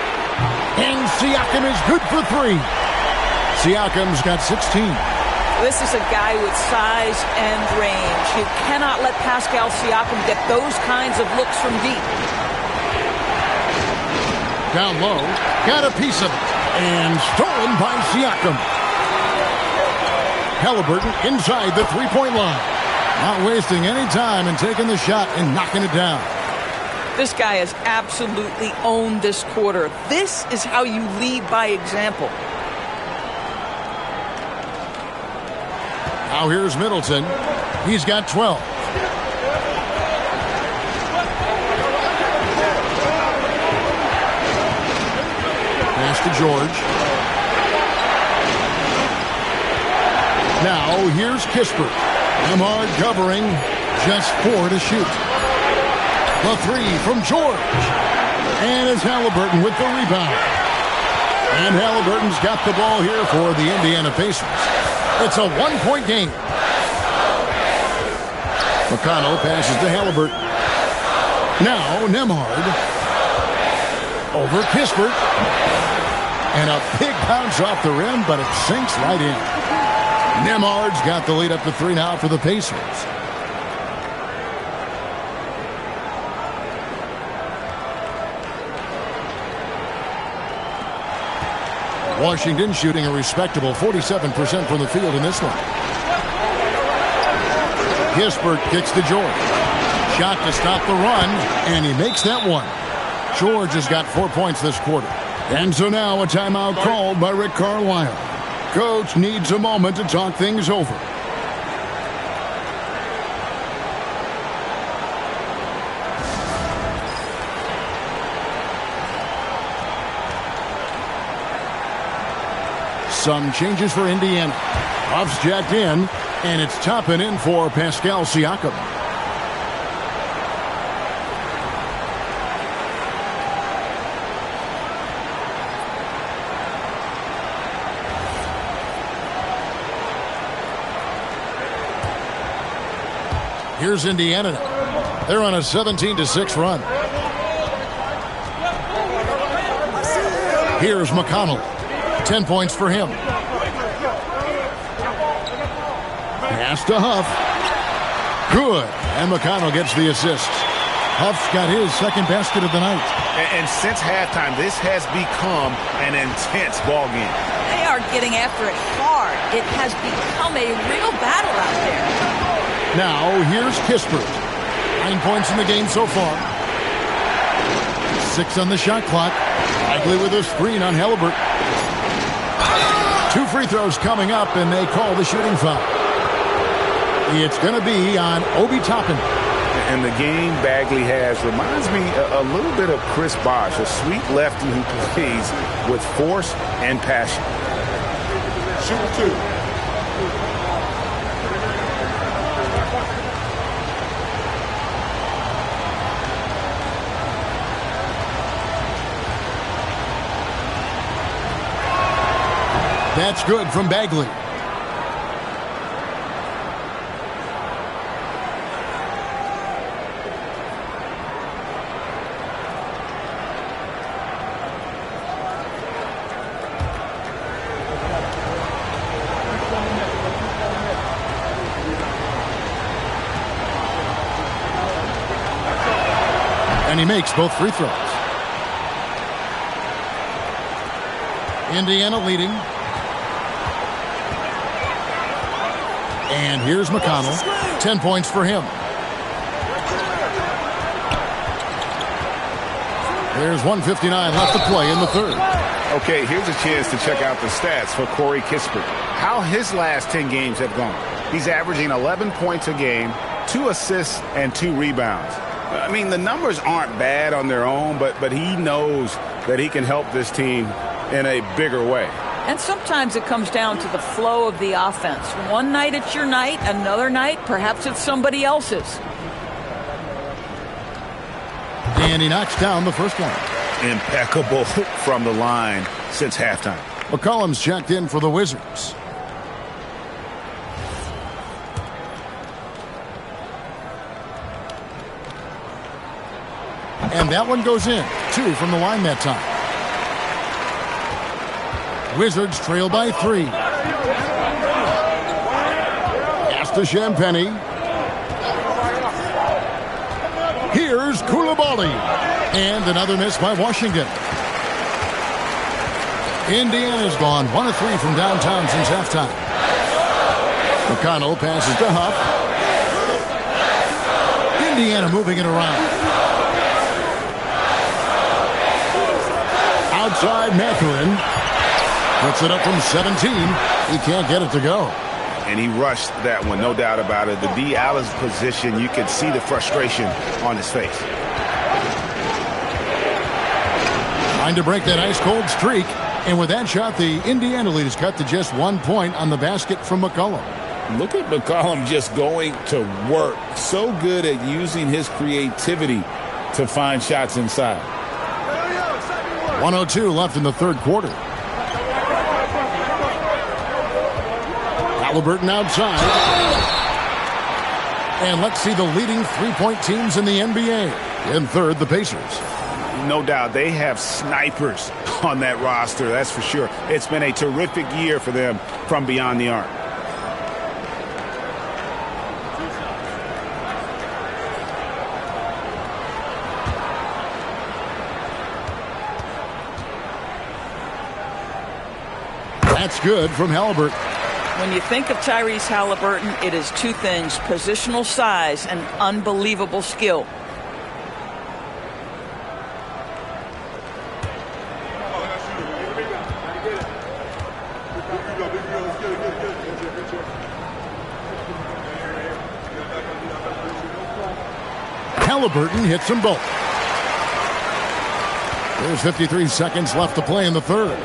And Siakam is good for 3. Siakam's got 16. This is a guy with size and range. You cannot let Pascal Siakam get those kinds of looks from deep. Down low, got a piece of it, and stolen by Siakam. Halliburton inside the 3-point line. Not wasting any time and taking the shot and knocking it down. This guy has absolutely owned this quarter. This is how you lead by example. Now here's Middleton. He's got 12. Pass to George. Now here's Kispert. Nembhard covering. Just 4 to shoot. The 3 from George. And it's Halliburton with the rebound. And Halliburton's got the ball here for the Indiana Pacers. It's a 1-point game. McConnell passes to Halliburton. Now Nembhard. Over Kispert. And a big bounce off the rim, but it sinks right in. Nembhard's got the lead up to 3 now for the Pacers. Washington shooting a respectable 47% from the field in this one. Kispert kicks to George. Shot to stop the run, and he makes that one. George has got 4 points this quarter. And so now a timeout called by Rick Carlisle. Coach needs a moment to talk things over. Some changes for Indiana. Buffs jacked in, and it's Toppin in for Pascal Siakam. Here's Indiana. They're on a 17-6 run. Here's McConnell. 10 points for him. Pass to Huff. Good. And McConnell gets the assist. Huff's got his second basket of the night. And since halftime, this has become an intense ball game. They are getting after it hard. It has become a real battle out there. Now, here's Kispert. 9 points in the game so far. 6 on the shot clock. Bagley with a screen on Halliburton. 2 free throws coming up, and they call the shooting foul. It's going to be on Obi Toppin. And the game Bagley has reminds me a little bit of Chris Bosh, a sweet lefty who plays with force and passion. Shoot 2. That's good from Bagley. And he makes both free throws. Indiana leading. And here's McConnell. 10 points for him. There's 1:59 left to play in the third. Okay, here's a chance to check out the stats for Corey Kispert. How his last 10 games have gone. He's averaging 11 points a game, 2 assists, and 2 rebounds. I mean, the numbers aren't bad on their own, but he knows that he can help this team in a bigger way. And sometimes it comes down to the flow of the offense. One night it's your night, another night perhaps it's somebody else's. And he knocks down the first one. Impeccable from the line since halftime. McCollum's checked in for the Wizards. And that one goes in. 2 from the line that time. Wizards trail by 3. Pass to Champagny. Here's Coulibaly. And another miss by Washington. Indiana's gone 1 of 3 from downtown since halftime. McConnell passes to Huff. Indiana moving it around. Outside Mathurin. Puts it up from 17. He can't get it to go. And he rushed that one, no doubt about it. The D. Allen's position, you can see the frustration on his face. Trying to break that ice-cold streak. And with that shot, the Indiana lead is cut to just 1 point on the basket from McCollum. Look at McCollum just going to work. So good at using his creativity to find shots inside. 1:02 left in the third quarter. Halliburton outside. And let's see the leading three-point teams in the NBA. In third, the Pacers. No doubt they have snipers on that roster, that's for sure. It's been a terrific year for them from beyond the arc. That's good from Halliburton. When you think of Tyrese Halliburton, it is 2 things: positional size and unbelievable skill. Halliburton hits them both. There's 53 seconds left to play in the third.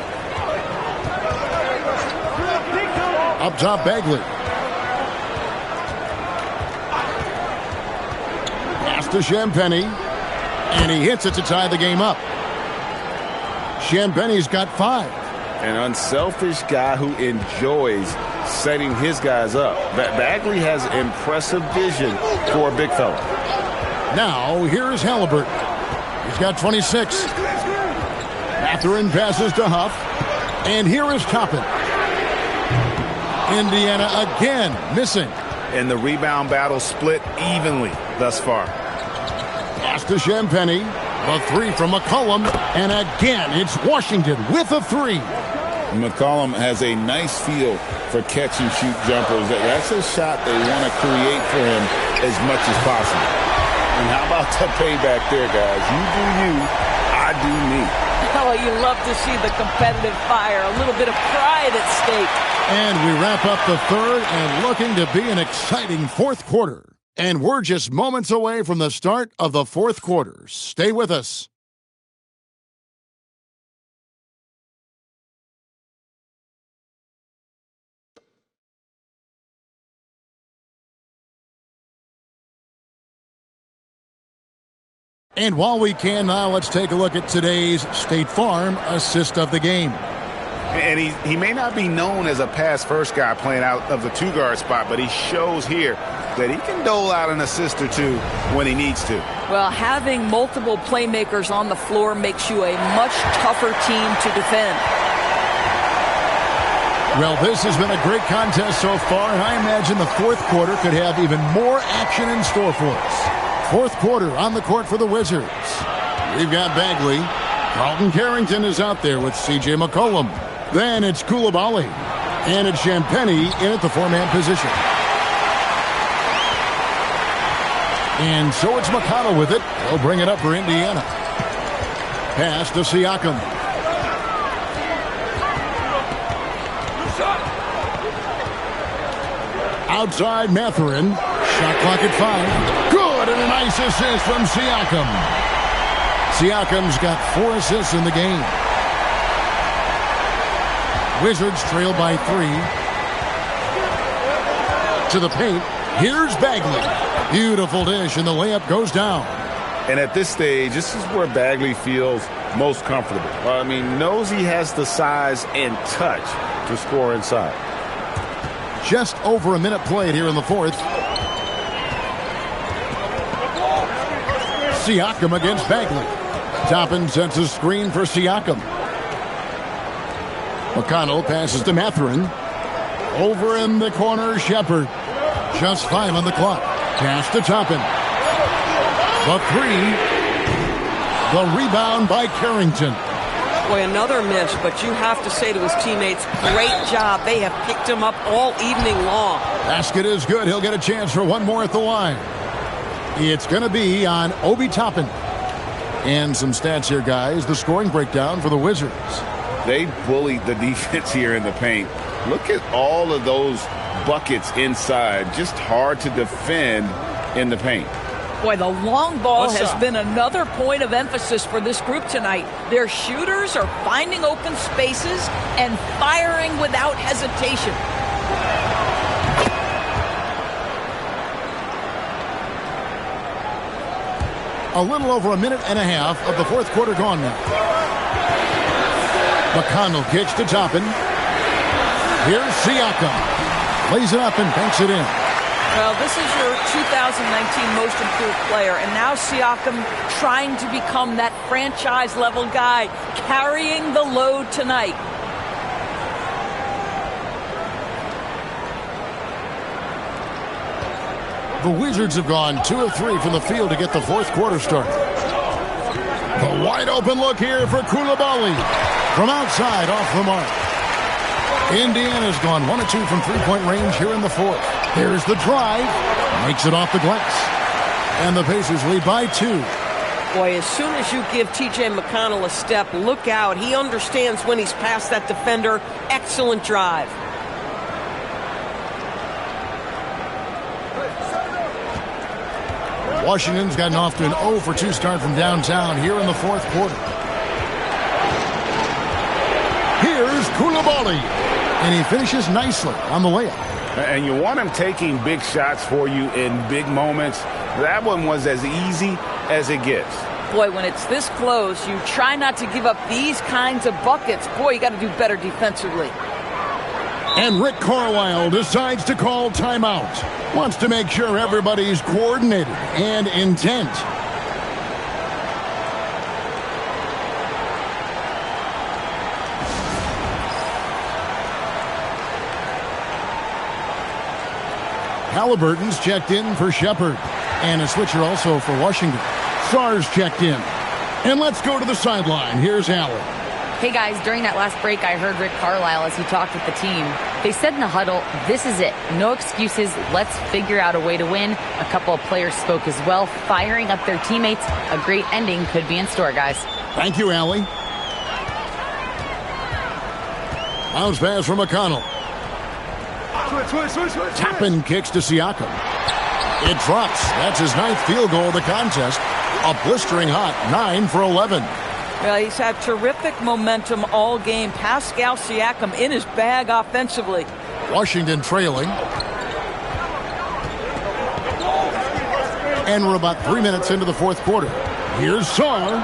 Up top, Bagley. Pass to Champagny. And he hits it to tie the game up. Champagny's got 5. An unselfish guy who enjoys setting his guys up. Bagley has impressive vision for a big fella. Now, here's Halliburton. He's got 26. Mathurin passes to Huff. And here is Toppin. Indiana again missing. And the rebound battle split evenly thus far. Pass to Champagny. The three from McCollum. And again, it's Washington with a three. McCollum has a nice feel for catch-and-shoot jumpers. That's a shot they want to create for him as much as possible. And how about the payback there, guys? You do you, I do me. Oh, you love to see the competitive fire. A little bit of pride at stake. And we wrap up the third and looking to be an exciting fourth quarter. And we're just moments away from the start of the fourth quarter. Stay with us. And while we can now, let's take a look at today's State Farm assist of the game. And he may not be known as a pass-first guy playing out of the two-guard spot, but he shows here that he can dole out an assist or two when he needs to. Well, having multiple playmakers on the floor makes you a much tougher team to defend. Well, this has been a great contest so far, and I imagine the fourth quarter could have even more action in store for us. Fourth quarter on the court for the Wizards. We've got Bagley. Carlton Carrington is out there with C.J. McCollum. Then it's Koulibaly. And it's Champagny in at the four-man position. And so it's McConnell with it. He'll bring it up for Indiana. Pass to Siakam. Outside Mathurin. Shot clock at 5. Good, and a nice assist from Siakam. Siakam's got 4 assists in the game. Wizards trail by 3. To the paint. Here's Bagley. Beautiful dish, and the layup goes down. And at this stage, this is where Bagley feels most comfortable. I mean, knows he has the size and touch to score inside. Just over a minute played here in the fourth. Siakam against Bagley. Toppin sets a screen for Siakam. McConnell passes to Mathurin. Over in the corner, Shepard. Just 5 on the clock. Pass to Toppin. The 3. The rebound by Carrington. Boy, another miss, but you have to say to his teammates, great job. They have picked him up all evening long. Basket is good. He'll get a chance for one more at the line. It's going to be on Obi Toppin. And some stats here, guys. The scoring breakdown for the Wizards. They bullied the defense here in the paint. Look at all of those buckets inside. Just hard to defend in the paint. Boy, the long ball has been another point of emphasis for this group tonight. Their shooters are finding open spaces and firing without hesitation. A little over a minute and a half of the fourth quarter gone now. McConnell kicks to Toppin. Here's Siakam. Lays it up and banks it in. Well, this is your 2019 most improved player, and now Siakam trying to become that franchise-level guy, carrying the load tonight. The Wizards have gone 2 of 3 from the field to get the fourth quarter started. The wide open look here for Koulibaly. From outside, off the mark. Indiana's gone 1 of 2 from three-point range here in the fourth. Here's the drive. Makes it off the glass. And the Pacers lead by 2. Boy, as soon as you give T.J. McConnell a step, look out. He understands when he's past that defender. Excellent drive. Washington's gotten off to an 0 for 2 start from downtown here in the fourth quarter. Here's Koulibaly. And he finishes nicely on the layup. And you want him taking big shots for you in big moments. That one was as easy as it gets. Boy, when it's this close, you try not to give up these kinds of buckets. Boy, you got to do better defensively. And Rick Carlisle decides to call timeout. Wants to make sure everybody's coordinated and intent. Halliburton's checked in for Shepard. And a switcher also for Washington. Sarr's checked in. And let's go to the sideline. Here's Allen. Hey guys, during that last break, I heard Rick Carlisle as he talked with the team. They said in the huddle, this is it. No excuses. Let's figure out a way to win. A couple of players spoke as well, firing up their teammates. A great ending could be in store, guys. Thank you, Allie. Bounce pass from McConnell. Tappin kicks to Siakam. It drops. That's his 9th field goal of the contest. A blistering hot 9 for 11. Well, he's had terrific momentum all game. Pascal Siakam in his bag offensively. Washington trailing. And we're about 3 minutes into the fourth quarter. Here's Sarr.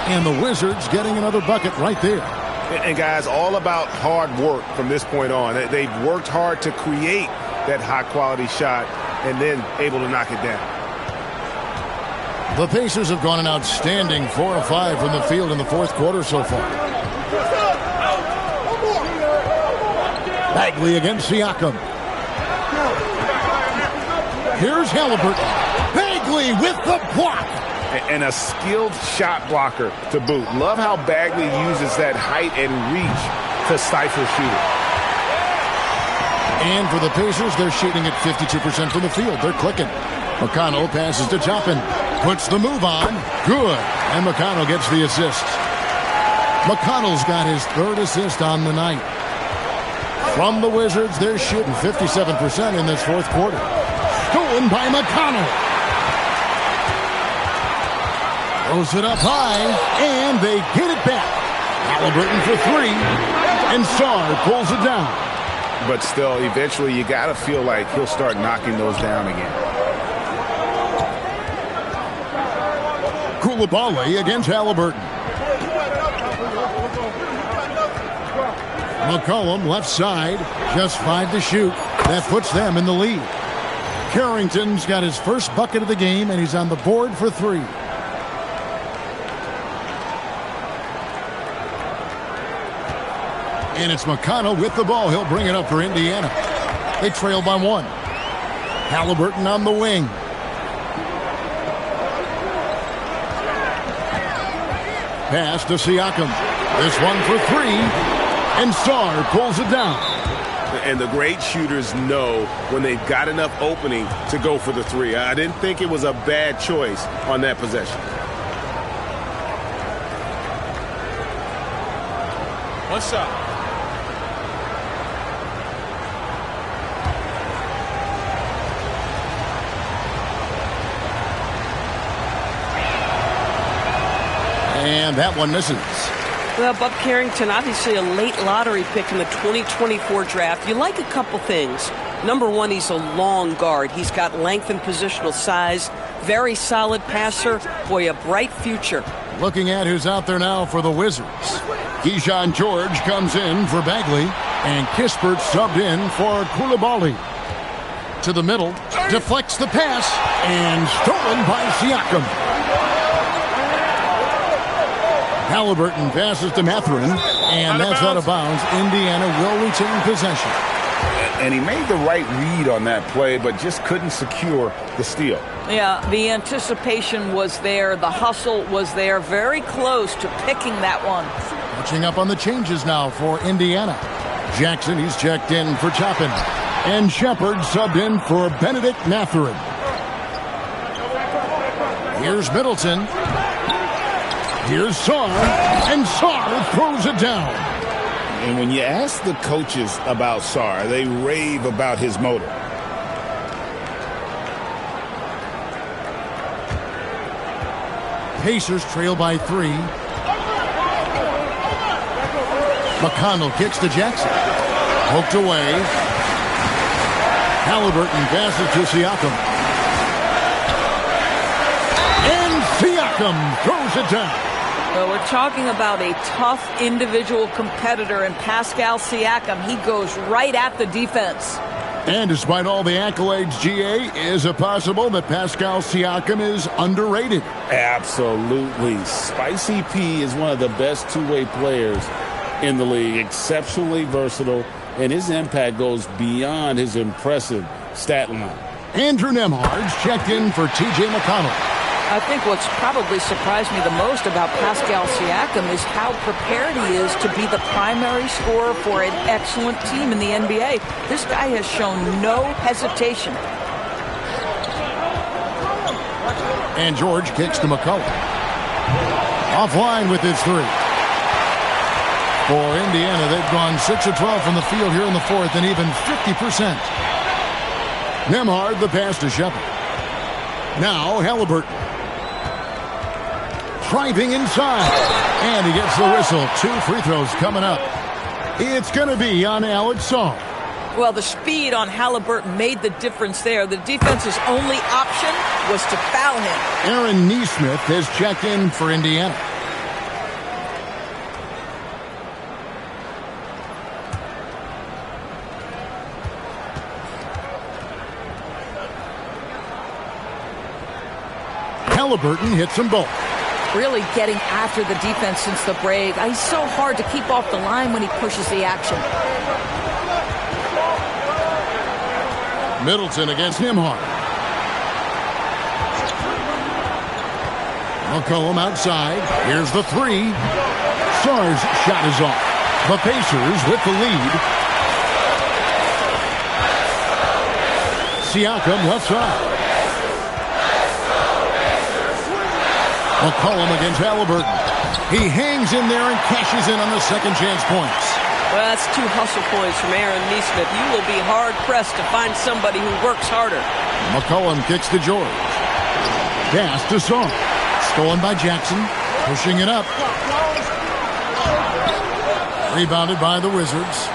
And the Wizards getting another bucket right there. And guys, all about hard work from this point on. They've worked hard to create that high-quality shot and then able to knock it down. The Pacers have gone an outstanding 4 of 5 from the field in the fourth quarter so far. Bagley against Siakam. Here's Halliburton. Bagley with the block. And a skilled shot blocker to boot. Love how Bagley uses that height and reach to stifle shooting. And for the Pacers, they're shooting at 52% from the field. They're clicking. McConnell passes to Toppin. Puts the move on. Good. And McConnell gets the assist. McConnell's got his 3rd assist on the night. From the Wizards, they're shooting 57% in this fourth quarter. Stolen by McConnell. Throws it up high, and they get it back. Halliburton for 3, and Sarr pulls it down. But still, eventually you got to feel like he'll start knocking those down again. Koulibaly against Halliburton. McCollum left side, just 5 to shoot. That puts them in the lead. Carrington's got his first bucket of the game, and he's on the board for 3. And it's McConnell with the ball. He'll bring it up for Indiana. They trail by 1. Halliburton on the wing. Pass to Siakam. This one for 3. And Sarr pulls it down. And the great shooters know when they've got enough opening to go for the 3. I didn't think it was a bad choice on that possession. What's up? And that one misses. Well, Bob Carrington, obviously a late lottery pick in the 2024 draft. You like a couple things. Number one, he's a long guard. He's got length and positional size. Very solid passer. Boy, a bright future. Looking at who's out there now for the Wizards. Keyshawn George comes in for Bagley. And Kispert subbed in for Koulibaly. To the middle. Deflects the pass. And stolen by Siakam. Halliburton passes to Mathurin, and that's out of bounds. Indiana will retain possession. And he made the right read on that play, but just couldn't secure the steal. Yeah, the anticipation was there. The hustle was there. Very close to picking that one. Catching up on the changes now for Indiana. Jackson, he's checked in for Toppin. And Shepard subbed in for Benedict Mathurin. Here's Middleton. Here's Sarr, and Sarr throws it down. And when you ask the coaches about Sarr, they rave about his motor. Pacers trail by 3. McConnell kicks to Jackson. Poked away. Halliburton passes to Siakam. And Siakam throws it down. Well, we're talking about a tough individual competitor in Pascal Siakam. He goes right at the defense. And despite all the accolades, GA, is it possible that Pascal Siakam is underrated? Absolutely. Spicy P is one of the best two-way players in the league. Exceptionally versatile, and his impact goes beyond his impressive stat line. Andrew Nemhard's checked in for T.J. McConnell. I think what's probably surprised me the most about Pascal Siakam is how prepared he is to be the primary scorer for an excellent team in the NBA. This guy has shown no hesitation. And George kicks to McCullough. Offline with his three. For Indiana, they've gone 6 of 12 from the field here in the fourth and even 50%. Nemhard, the pass to Shepard. Now Halliburton. Driving inside. And he gets the whistle. 2 free throws coming up. It's going to be on Alex Song. Well, the speed on Halliburton made the difference there. The defense's only option was to foul him. Aaron Nesmith has checked in for Indiana. Halliburton hits them both. Really getting after the defense since the break. He's so hard to keep off the line when he pushes the action. Middleton against Nemhard. McCollum outside. Here's the three. Sarr's shot is off. The Pacers with the lead. Siakam left side. McCollum against Halliburton. He hangs in there and cashes in on the second chance points. Well, that's 2 hustle points from Aaron Nesmith. You will be hard-pressed to find somebody who works harder. McCollum kicks to George. Pass to Song. Stolen by Jackson. Pushing it up. Rebounded by the Wizards.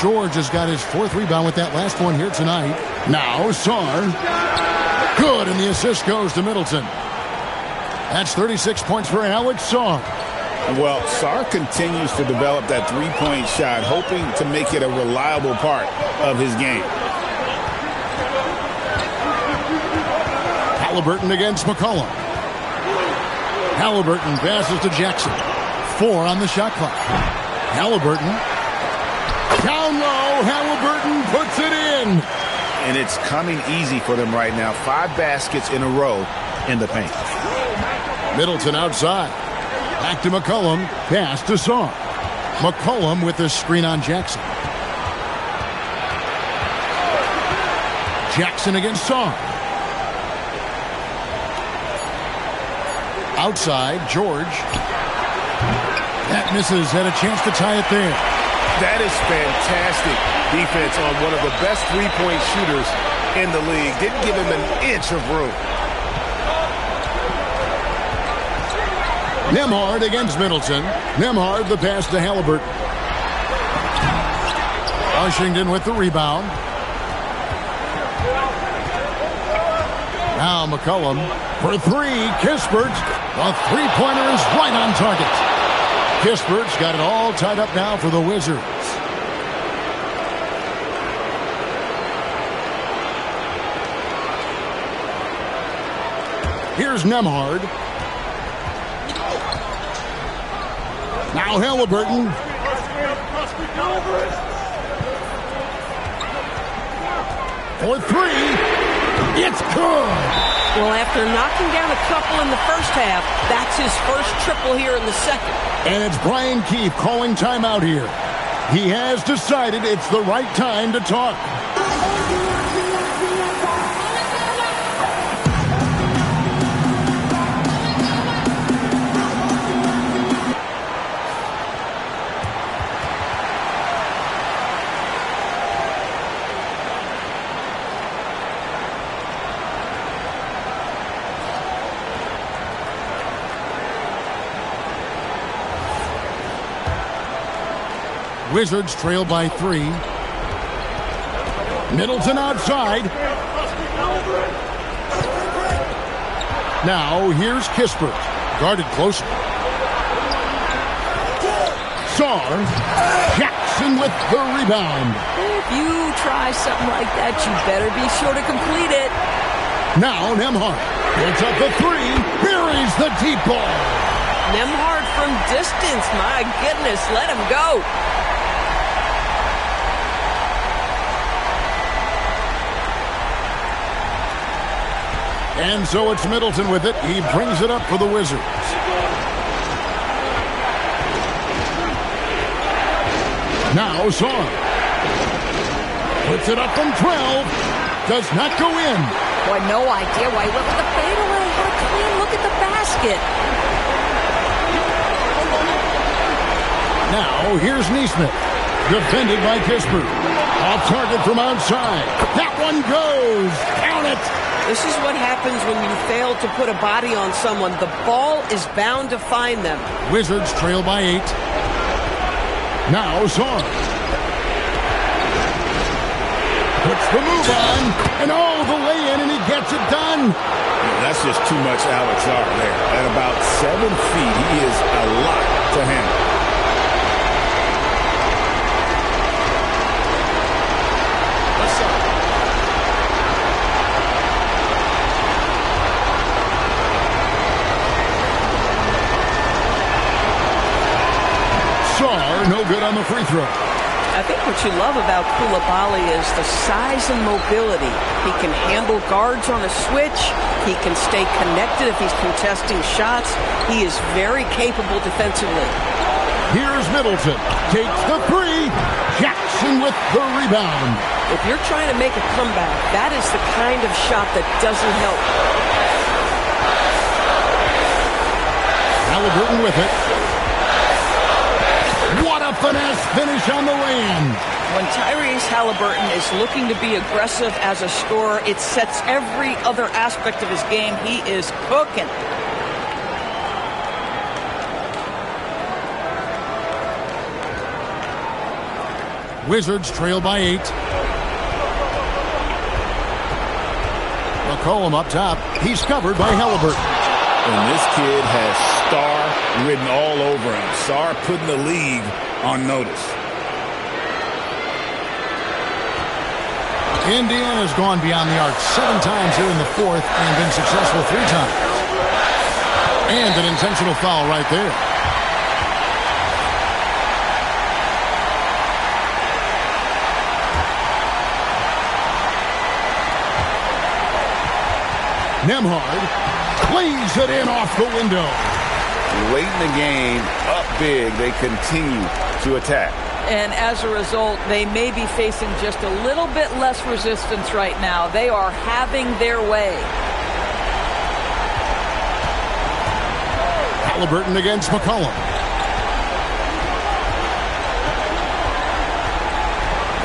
George has got his 4th rebound with that last one here tonight. Now Sarr. Good, and the assist goes to Middleton. That's 36 points for Alex Song. Well, Sarr continues to develop that three-point shot, hoping to make it a reliable part of his game. Halliburton against McCollum. Halliburton passes to Jackson. 4 on the shot clock. Halliburton. Down low. Halliburton puts it in. And it's coming easy for them right now. 5 baskets in a row in the paint. Middleton outside. Back to McCollum. Pass to Song. McCollum with the screen on Jackson. Jackson against Song. Outside, George. That misses. Had a chance to tie it there. That is fantastic defense on one of the best three-point shooters in the league. Didn't give him an inch of room. Nemhard against Middleton. Nemhard the pass to Halliburton. Washington with the rebound. Now McCollum for 3. Kispert. The three-pointer is right on target. Kispert's got it all tied up now for the Wizards. Here's Nemhard. Now Halliburton. For 3. It's good. Well, after knocking down a couple in the first half, that's his first triple here in the second. And it's Brian Keefe calling timeout here. He has decided it's the right time to talk. Wizards trail by 3. Middleton outside. Now here's Kispert. Guarded closer. Sarr. Jackson with the rebound. If you try something like that, you better be sure to complete it. Now Nemhard. Puts up the 3. Buries the deep ball. Nemhard from distance. My goodness, let him go. And so it's Middleton with it. He brings it up for the Wizards. Now Zar puts it up from 12. Does not go in. Boy, no idea why he went with the fadeaway. Had a clean look at the basket. Now here's Neesmith. Defended by Kispert. Off target from outside. That one goes. Count it. This is what happens when you fail to put a body on someone. The ball is bound to find them. Wizards trail by 8. Now Zar puts the move on, and the lay-in, and he gets it done. That's just too much Alex Zar there. At about 7 feet, he is a lot to handle. Zar, no good on the free throw. I think what you love about Coulibaly is the size and mobility. He can handle guards on a switch. He can stay connected if he's contesting shots. He is very capable defensively. Here's Middleton. Takes the three. Jackson with the rebound. If you're trying to make a comeback, that is the kind of shot that doesn't help. Halliburton with it. What a finesse finish on the lay-in. When Tyrese Halliburton is looking to be aggressive as a scorer, it sets every other aspect of his game. He is cooking. Wizards trail by 8. McCollum up top. He's covered by Halliburton. And this kid has star written all over him. Star putting the league on notice. Indiana's gone beyond the arc 7 times here in the fourth and been successful 3 times. And an intentional foul right there. Nembhard cleans it in off the window. Late in the game, up big, they continue to attack. And as a result, they may be facing just a little bit less resistance right now. They are having their way. Halliburton against McCollum.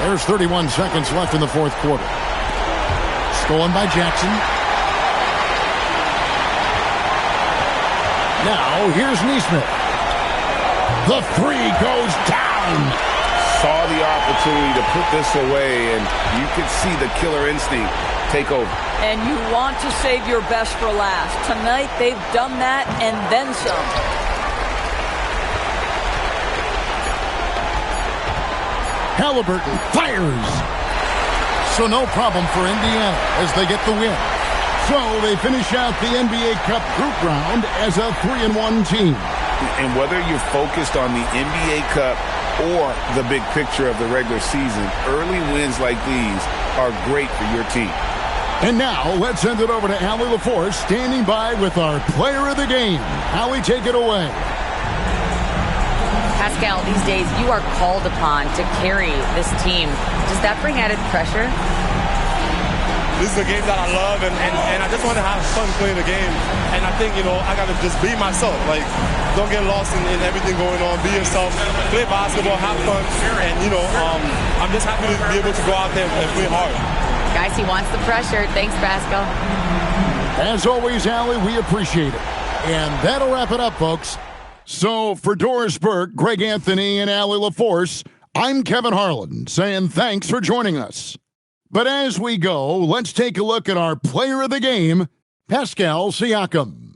There's 31 seconds left in the fourth quarter. Stolen by Jackson. Now, here's Neesmith. The three goes down. Saw the opportunity to put this away, and you could see the killer instinct take over. And you want to save your best for last. Tonight, they've done that and then some. Halliburton fires. So no problem for Indiana as they get the win. So they finish out the NBA Cup group round as a 3-1 team. And whether you're focused on the NBA Cup or the big picture of the regular season, early wins like these are great for your team. And now let's send it over to Allie LaForce standing by with our player of the game. Allie, take it away. Pascal, these days you are called upon to carry this team. Does that bring added pressure? This is a game that I love, and I just want to have fun playing the game. And I think, I got to just be myself. Like, don't get lost in everything going on. Be yourself. Play basketball, have fun. And, I'm just happy to be able to go out there and play hard. Guys, he wants the pressure. Thanks, Pascal. As always, Allie, we appreciate it. And that'll wrap it up, folks. So for Doris Burke, Greg Anthony, and Allie LaForce, I'm Kevin Harlan saying thanks for joining us. But as we go, let's take a look at our player of the game, Pascal Siakam.